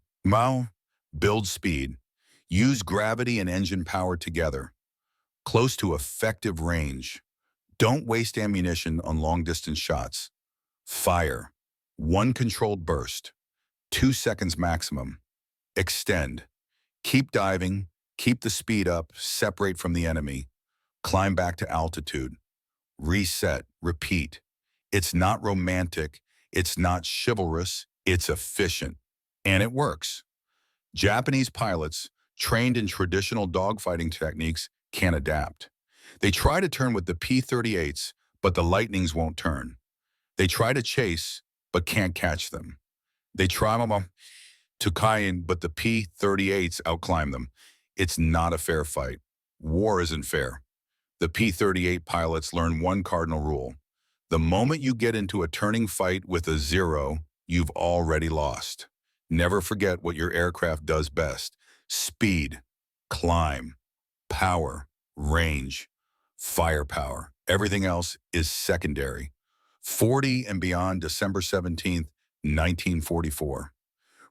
build speed, use gravity and engine power together. Close to effective range. Don't waste ammunition on long-distance shots. Fire. One controlled burst. 2 seconds maximum. Extend. Keep diving. Keep the speed up. Separate from the enemy. Climb back to altitude. Reset. Repeat. It's not romantic. It's not chivalrous. It's efficient. And it works. Japanese pilots, trained in traditional dogfighting techniques, can adapt. They try to turn with the P-38s, but the Lightnings won't turn. They try to chase, but can't catch them. They try to climb, but the P-38s outclimb them. It's not a fair fight. War isn't fair. The P-38 pilots learn one cardinal rule. The moment you get into a turning fight with a zero, you've already lost. Never forget what your aircraft does best. Speed, climb, power, range, firepower. Everything else is secondary. 40 and beyond, December 17th, 1944.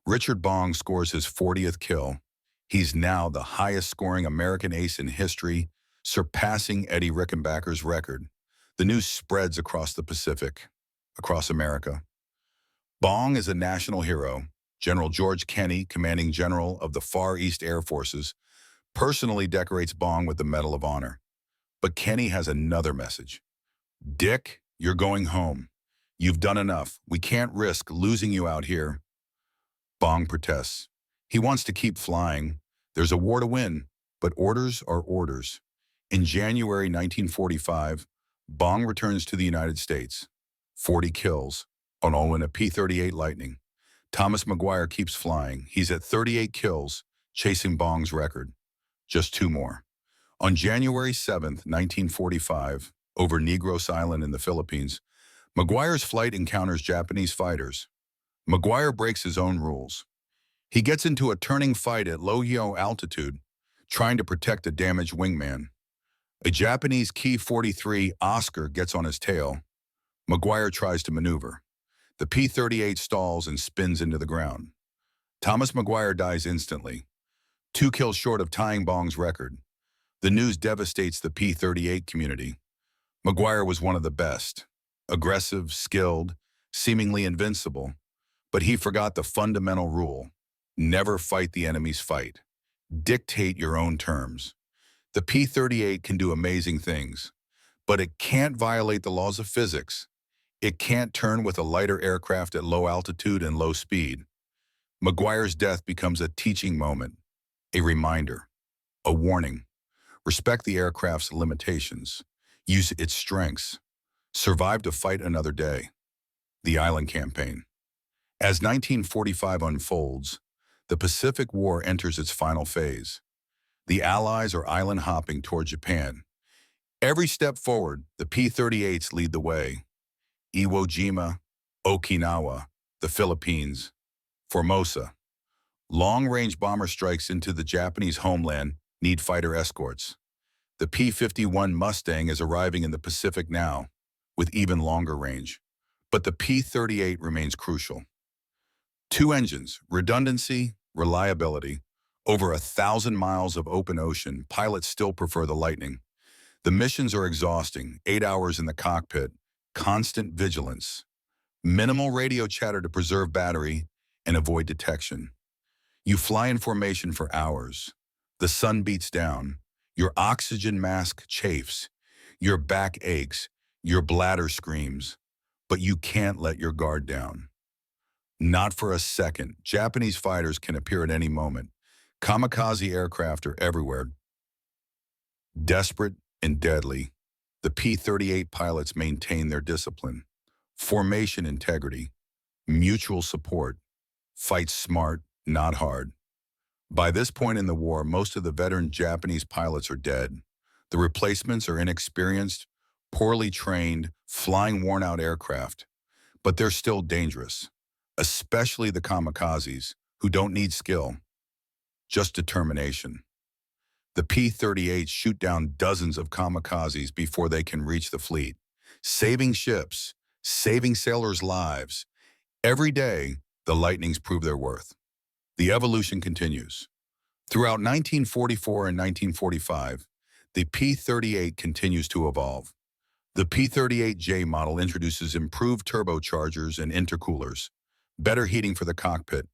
Richard Bong scores his 40th kill. He's now the highest scoring American ace in history, surpassing Eddie Rickenbacker's record. The news spreads across the Pacific, across America. Bong is a national hero. General George Kenney, commanding general of the Far East Air Forces, personally decorates Bong with the Medal of Honor. But Kenney has another message. Dick, you're going home. You've done enough. We can't risk losing you out here. Bong protests. He wants to keep flying. There's a war to win, but orders are orders. In January 1945, Bong returns to the United States. 40 kills, all in a P-38 Lightning. Thomas McGuire keeps flying. He's at 38 kills, chasing Bong's record. Just 2 more. On January 7th, 1945, over Negros Island in the Philippines, McGuire's flight encounters Japanese fighters. McGuire breaks his own rules. He gets into a turning fight at low altitude, trying to protect a damaged wingman. A Japanese Ki-43 Oscar gets on his tail. McGuire tries to maneuver. The P-38 stalls and spins into the ground. Thomas McGuire dies instantly, 2 kills short of tying Bong's record. The news devastates the P-38 community. McGuire was one of the best, aggressive, skilled, seemingly invincible, but he forgot the fundamental rule: never fight the enemy's fight. Dictate your own terms. The P-38 can do amazing things, but it can't violate the laws of physics. It can't turn with a lighter aircraft at low altitude and low speed. McGuire's death becomes a teaching moment, a reminder, a warning. Respect the aircraft's limitations. Use its strengths. Survive to fight another day. The Island Campaign. As 1945 unfolds, the Pacific War enters its final phase. The Allies are island hopping toward Japan. Every step forward, the P-38s lead the way. Iwo Jima, Okinawa, the Philippines, Formosa. Long-range bomber strikes into the Japanese homeland need fighter escorts. The P-51 Mustang is arriving in the Pacific now, with even longer range. But the P-38 remains crucial. 2 engines, redundancy, reliability. Over 1,000 miles of open ocean, pilots still prefer the Lightning. The missions are exhausting, 8 hours in the cockpit, constant vigilance, minimal radio chatter to preserve battery and avoid detection. You fly in formation for hours. The sun beats down. Your oxygen mask chafes. Your back aches. Your bladder screams. But you can't let your guard down. Not for a second. Japanese fighters can appear at any moment. Kamikaze aircraft are everywhere, desperate and deadly. The P-38 pilots maintain their discipline, formation integrity, mutual support, fight smart, not hard. By this point in the war, most of the veteran Japanese pilots are dead. The replacements are inexperienced, poorly trained, flying worn-out aircraft. But they're still dangerous, especially the kamikazes, who don't need skill, just determination. The P-38s shoot down dozens of kamikazes before they can reach the fleet, saving ships, saving sailors' lives. Every day, the Lightnings prove their worth. The evolution continues. Throughout 1944 and 1945, the P-38 continues to evolve. The P-38J model introduces improved turbochargers and intercoolers, better heating for the cockpit,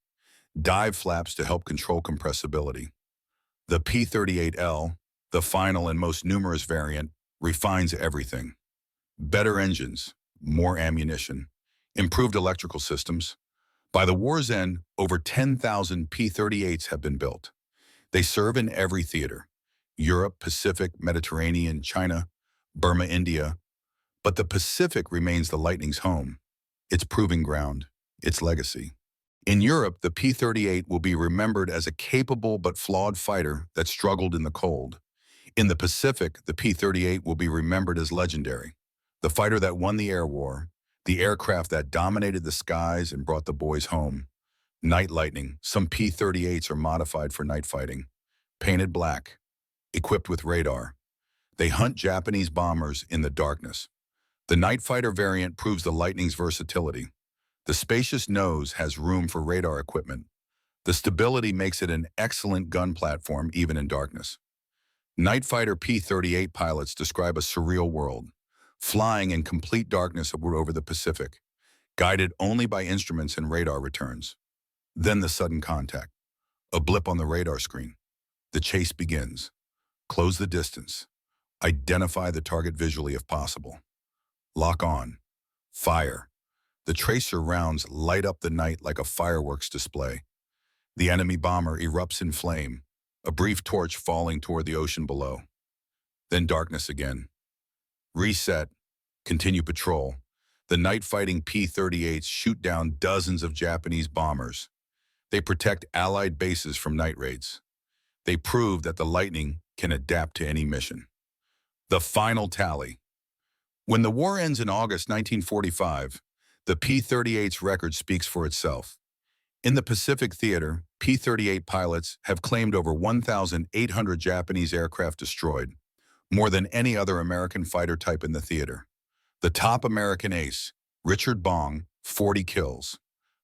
dive flaps to help control compressibility. The P-38L, the final and most numerous variant, refines everything. Better engines, more ammunition, improved electrical systems. By the war's end, over 10,000 P-38s have been built. They serve in every theater: Europe, Pacific, Mediterranean, China, Burma, India. But the Pacific remains the Lightning's home, its proving ground, its legacy. In Europe, the P-38 will be remembered as a capable but flawed fighter that struggled in the cold. In the Pacific, the P-38 will be remembered as legendary, the fighter that won the air war, the aircraft that dominated the skies and brought the boys home. Night Lightning. Some P-38s are modified for night fighting. Painted black, equipped with radar. They hunt Japanese bombers in the darkness. The night fighter variant proves the Lightning's versatility. The spacious nose has room for radar equipment. The stability makes it an excellent gun platform even in darkness. Night fighter P-38 pilots describe a surreal world, flying in complete darkness over the Pacific, guided only by instruments and radar returns. Then the sudden contact. A blip on the radar screen. The chase begins. Close the distance. Identify the target visually if possible. Lock on. Fire. The tracer rounds light up the night like a fireworks display. The enemy bomber erupts in flame, a brief torch falling toward the ocean below. Then darkness again. Reset. Continue patrol. The night-fighting P-38s shoot down dozens of Japanese bombers. They protect Allied bases from night raids. They prove that the Lightning can adapt to any mission. The final tally. When the war ends in August 1945, the P-38's record speaks for itself. In the Pacific theater, P-38 pilots have claimed over 1,800 Japanese aircraft destroyed, more than any other American fighter type in the theater. The top American ace, Richard Bong, 40 kills.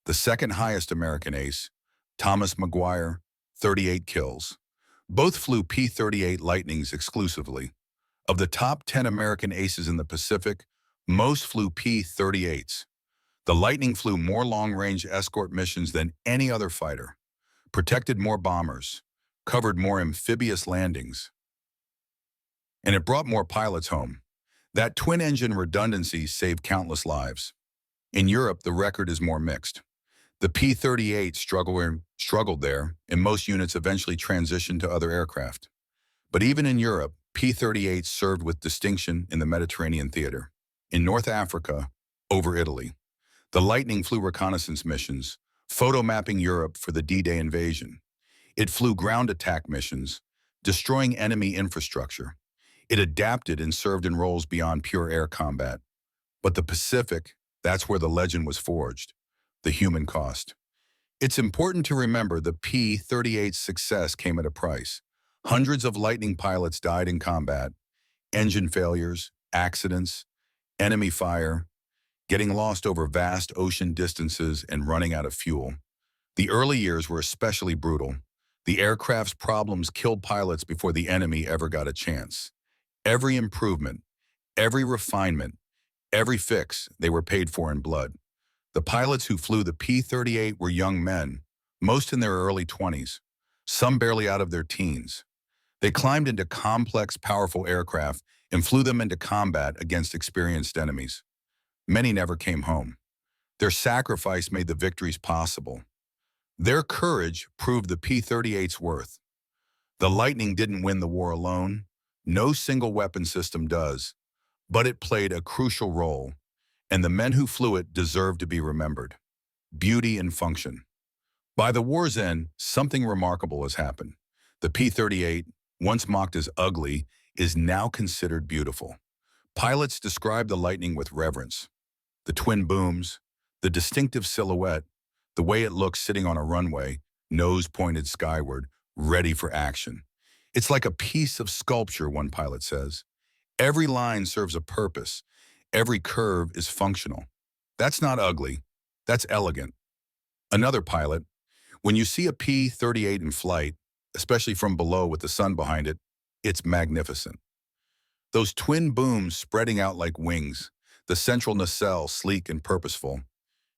The second highest American ace, Thomas McGuire, 38 kills. Both flew P-38 Lightnings exclusively. Of the top 10 American aces in the Pacific, most flew P-38s. The Lightning flew more long-range escort missions than any other fighter, protected more bombers, covered more amphibious landings, and it brought more pilots home. That twin-engine redundancy saved countless lives. In Europe, the record is more mixed. The P-38 struggled there, and most units eventually transitioned to other aircraft. But even in Europe, P-38 served with distinction in the Mediterranean theater. In North Africa, over Italy, the Lightning flew reconnaissance missions, photo-mapping Europe for the D-Day invasion. It flew ground attack missions, destroying enemy infrastructure. It adapted and served in roles beyond pure air combat. But the Pacific, that's where the legend was forged, the human cost. It's important to remember the P-38's success came at a price. Hundreds of Lightning pilots died in combat, engine failures, accidents, enemy fire, getting lost over vast ocean distances and running out of fuel. The early years were especially brutal. The aircraft's problems killed pilots before the enemy ever got a chance. Every improvement, every refinement, every fix, they were paid for in blood. The pilots who flew the P-38 were young men, most in their early 20s, some barely out of their teens. They climbed into complex, powerful aircraft and flew them into combat against experienced enemies. Many never came home. Their sacrifice made the victories possible. Their courage proved the P-38's worth. The Lightning didn't win the war alone. No single weapon system does, but it played a crucial role, and the men who flew it deserve to be remembered. Beauty and function. By the war's end, something remarkable has happened. The P-38, once mocked as ugly, is now considered beautiful. Pilots describe the Lightning with reverence. The twin booms, the distinctive silhouette, the way it looks sitting on a runway, nose pointed skyward, ready for action. It's like a piece of sculpture, one pilot says. Every line serves a purpose. Every curve is functional. That's not ugly. That's elegant. Another pilot, when you see a P-38 in flight, especially from below with the sun behind it, it's magnificent. Those twin booms spreading out like wings, the central nacelle sleek and purposeful.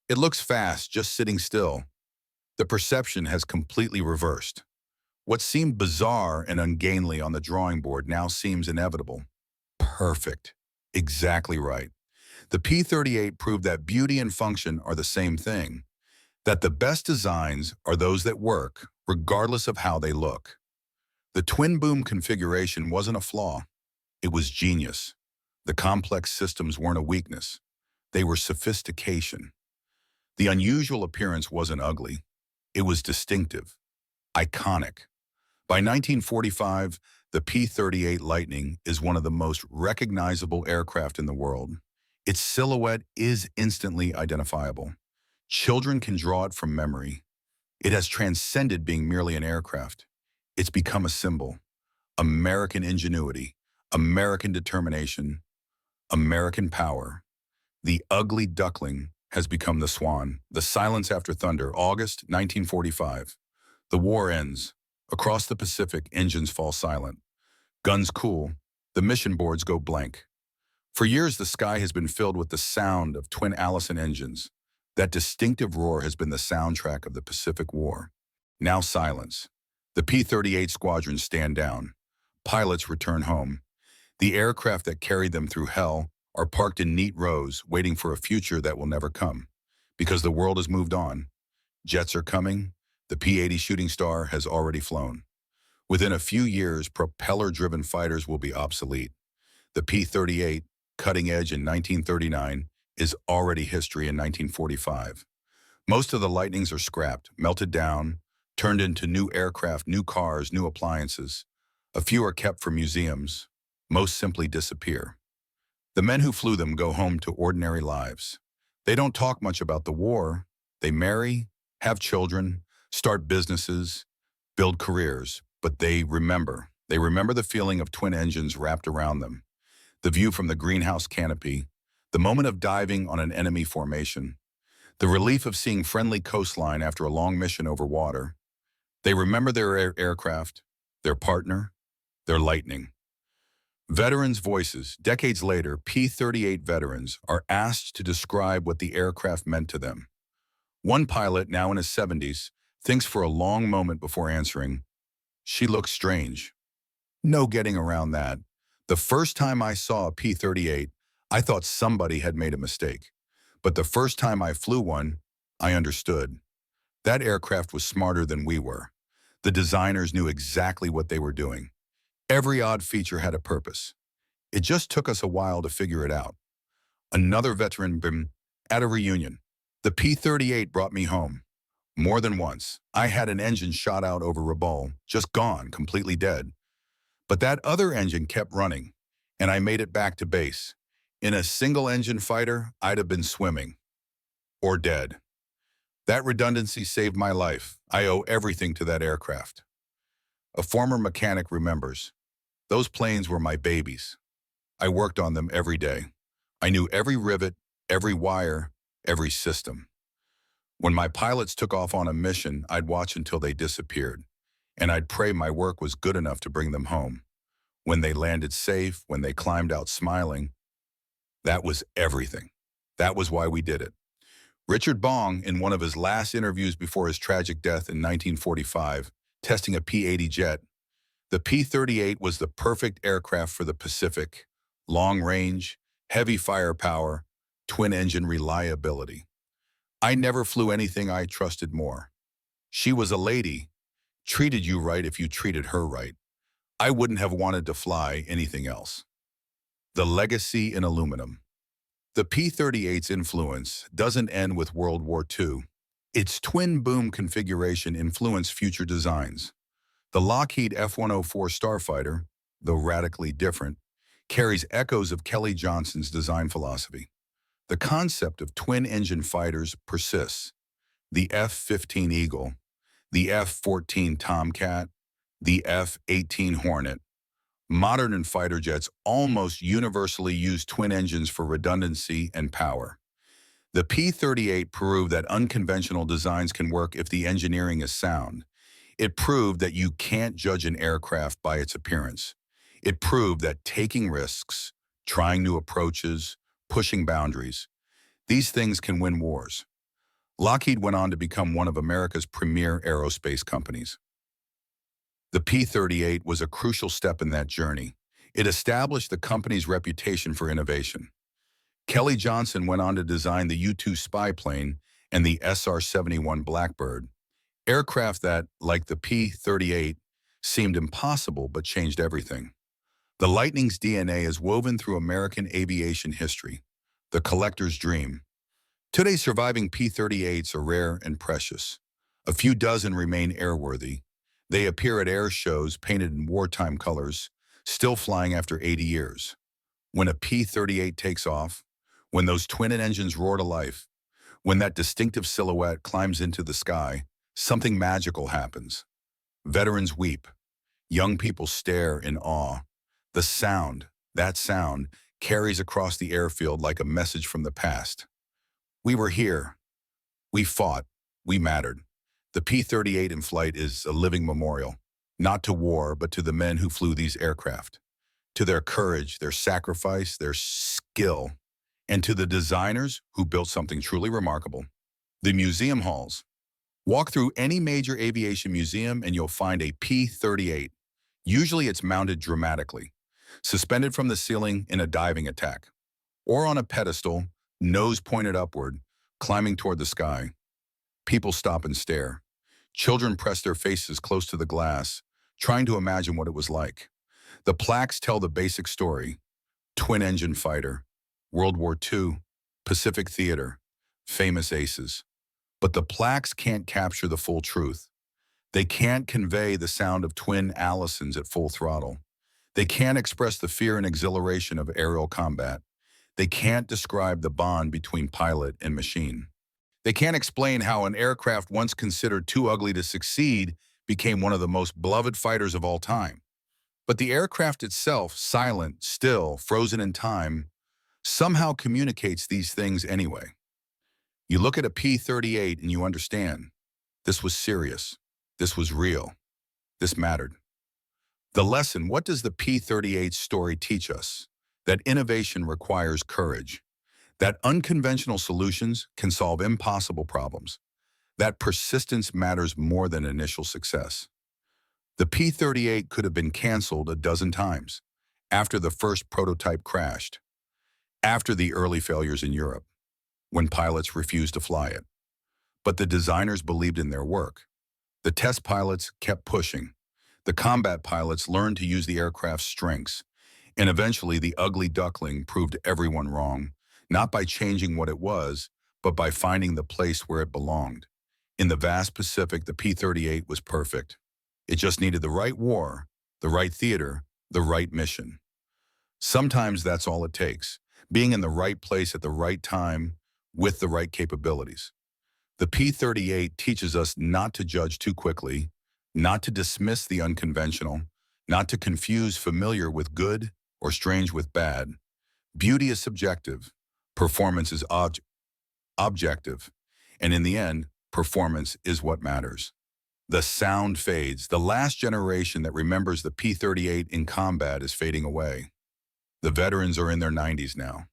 It looks fast, just sitting still. The perception has completely reversed. What seemed bizarre and ungainly on the drawing board now seems inevitable. Perfect. Exactly right. The P-38 proved that beauty and function are the same thing, that the best designs are those that work, regardless of how they look. The twin boom configuration wasn't a flaw. It was genius. The complex systems weren't a weakness. They were sophistication. The unusual appearance wasn't ugly. It was distinctive, iconic. By 1945, the P-38 Lightning is one of the most recognizable aircraft in the world. Its silhouette is instantly identifiable. Children can draw it from memory. It has transcended being merely an aircraft. It's become a symbol. American ingenuity, American determination, American power. The ugly duckling has become the swan. The silence after thunder, August 1945. The war ends. Across the Pacific, engines fall silent. Guns cool. The mission boards go blank. For years, the sky has been filled with the sound of twin Allison engines. That distinctive roar has been the soundtrack of the Pacific War. Now silence. The P-38 squadrons stand down. Pilots return home. The aircraft that carried them through hell are parked in neat rows, waiting for a future that will never come. Because the world has moved on. Jets are coming. The P-80 Shooting Star has already flown. Within a few years, propeller-driven fighters will be obsolete. The P-38, cutting edge in 1939, is already history in 1945. Most of the Lightnings are scrapped, melted down, turned into new aircraft, new cars, new appliances. A few are kept for museums. Most simply disappear. The men who flew them go home to ordinary lives. They don't talk much about the war. They marry, have children, start businesses, build careers, but they remember. They remember the feeling of twin engines wrapped around them, the view from the greenhouse canopy, the moment of diving on an enemy formation, the relief of seeing friendly coastline after a long mission over water. They remember their aircraft, their partner, their Lightning. Veterans' voices. Decades later, P-38 veterans are asked to describe what the aircraft meant to them. One pilot, now in his 70s, thinks for a long moment before answering, "She looks strange." No getting around that. The first time I saw a P-38, I thought somebody had made a mistake. But the first time I flew one, I understood. That aircraft was smarter than we were. The designers knew exactly what they were doing. Every odd feature had a purpose. It just took us a while to figure it out. Another veteran BIM at a reunion. The P-38 brought me home. More than once, I had an engine shot out over Rabaul, just gone, completely dead. But that other engine kept running, and I made it back to base. In a single-engine fighter, I'd have been swimming. Or dead. That redundancy saved my life. I owe everything to that aircraft. A former mechanic remembers. Those planes were my babies. I worked on them every day. I knew every rivet, every wire, every system. When my pilots took off on a mission, I'd watch until they disappeared, and I'd pray my work was good enough to bring them home. when they landed safe, when they climbed out smiling. That was everything. That was why we did it. Richard Bong, in one of his last interviews before his tragic death in 1945, testing a P-80 jet, the P-38 was the perfect aircraft for the Pacific: long range, heavy firepower, twin-engine reliability. I never flew anything I trusted more. She was a lady, treated you right if you treated her right. I wouldn't have wanted to fly anything else. The legacy in aluminum. The P-38's influence doesn't end with World War II. Its twin-boom configuration influenced future designs. The Lockheed F-104 Starfighter, though radically different, carries echoes of Kelly Johnson's design philosophy. The concept of twin-engine fighters persists. The F-15 Eagle, the F-14 Tomcat, the F-18 Hornet. Modern fighter jets almost universally use twin engines for redundancy and power. The P-38 proved that unconventional designs can work if the engineering is sound. It proved that you can't judge an aircraft by its appearance. It proved that taking risks, trying new approaches, pushing boundaries, these things can win wars. Lockheed went on to become one of America's premier aerospace companies. The P-38 was a crucial step in that journey. It established the company's reputation for innovation. Kelly Johnson went on to design the U-2 spy plane and the SR-71 Blackbird, aircraft that, like the P-38, seemed impossible but changed everything. The Lightning's DNA is woven through American aviation history, the collector's dream. Today's surviving P-38s are rare and precious. A few dozen remain airworthy. They appear at air shows painted in wartime colors, still flying after 80 years. When a P-38 takes off, when those twin engines roar to life, when that distinctive silhouette climbs into the sky, something magical happens. Veterans weep. Young people stare in awe. The sound, that sound, carries across the airfield like a message from the past. We were here. We fought. We mattered. The P-38 in flight is a living memorial, not to war, but to the men who flew these aircraft, to their courage, their sacrifice, their skill, and to the designers who built something truly remarkable. The museum halls. Walk through any major aviation museum and you'll find a P-38. Usually it's mounted dramatically, suspended from the ceiling in a diving attack, or on a pedestal, nose pointed upward, climbing toward the sky. People stop and stare. Children press their faces close to the glass, trying to imagine what it was like. The plaques tell the basic story: twin-engine fighter, World War II, Pacific Theater, famous aces. But the plaques can't capture the full truth. They can't convey the sound of twin Allisons at full throttle. They can't express the fear and exhilaration of aerial combat. They can't describe the bond between pilot and machine. They can't explain how an aircraft once considered too ugly to succeed became one of the most beloved fighters of all time. But the aircraft itself, silent, still, frozen in time, somehow communicates these things anyway. You look at a P-38 and you understand. This was serious. This was real. This mattered. The lesson: what does the P-38 story teach us? That innovation requires courage. That unconventional solutions can solve impossible problems. That persistence matters more than initial success. The P-38 could have been canceled a dozen times. After the first prototype crashed. After the early failures in Europe, when pilots refused to fly it. But the designers believed in their work. The test pilots kept pushing. The combat pilots learned to use the aircraft's strengths. And eventually the ugly duckling proved everyone wrong, not by changing what it was, but by finding the place where it belonged. In the vast Pacific, the P-38 was perfect. It just needed the right war, the right theater, the right mission. Sometimes that's all it takes, being in the right place at the right time with the right capabilities. The P-38 teaches us not to judge too quickly, not to dismiss the unconventional, not to confuse familiar with good or strange with bad. Beauty is subjective, performance is objective, and in the end, performance is what matters. The sound fades. The last generation that remembers the P-38 in combat is fading away. The veterans are in their 90s now.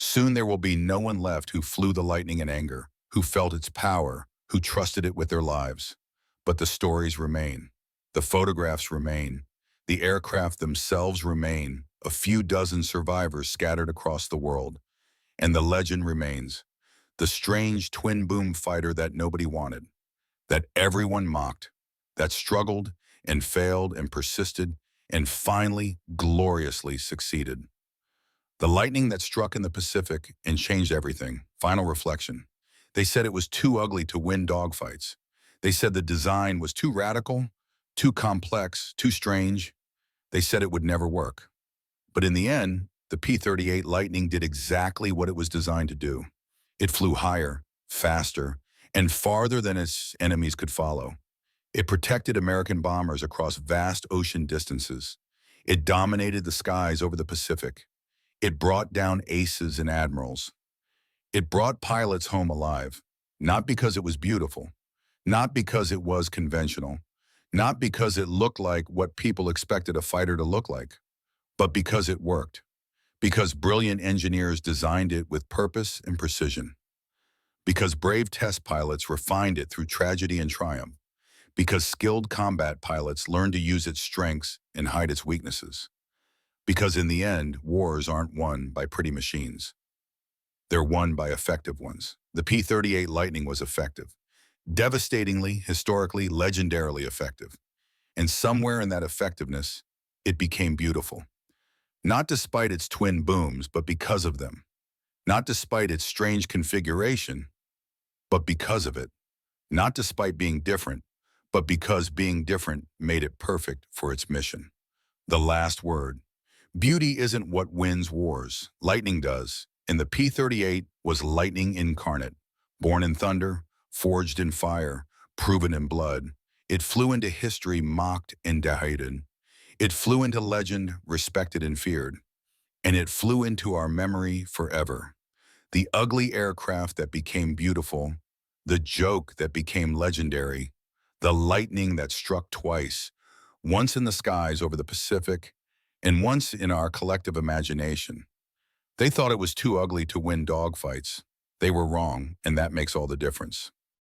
Soon there will be no one left who flew the Lightning in anger, who felt its power, who trusted it with their lives. But the stories remain. The photographs remain. The aircraft themselves remain, a few dozen survivors scattered across the world. And the legend remains. The strange twin-boom fighter that nobody wanted, that everyone mocked, that struggled and failed and persisted and finally gloriously succeeded. The lightning that struck in the Pacific and changed everything. Final reflection. They said it was too ugly to win dogfights. They said the design was too radical, too complex, too strange. They said it would never work. But in the end, the P-38 Lightning did exactly what it was designed to do. It flew higher, faster, and farther than its enemies could follow. It protected American bombers across vast ocean distances. It dominated the skies over the Pacific. It brought down aces and admirals. It brought pilots home alive, not because it was beautiful, not because it was conventional, not because it looked like what people expected a fighter to look like, but because it worked, because brilliant engineers designed it with purpose and precision, because brave test pilots refined it through tragedy and triumph, because skilled combat pilots learned to use its strengths and hide its weaknesses. Because in the end, wars aren't won by pretty machines. They're won by effective ones. The P-38 Lightning was effective. Devastatingly, historically, legendarily effective. And somewhere in that effectiveness, it became beautiful. Not despite its twin booms, but because of them. Not despite its strange configuration, but because of it. Not despite being different, but because being different made it perfect for its mission. The last word. Beauty isn't what wins wars. Lightning does. And the P-38 was lightning incarnate. Born in thunder, forged in fire, proven in blood. It flew into history mocked and derided. It flew into legend, respected and feared. And it flew into our memory forever. The ugly aircraft that became beautiful, the joke that became legendary, the lightning that struck twice, once in the skies over the Pacific, and once in our collective imagination. They thought it was too ugly to win dogfights. They were wrong, and that makes all the difference.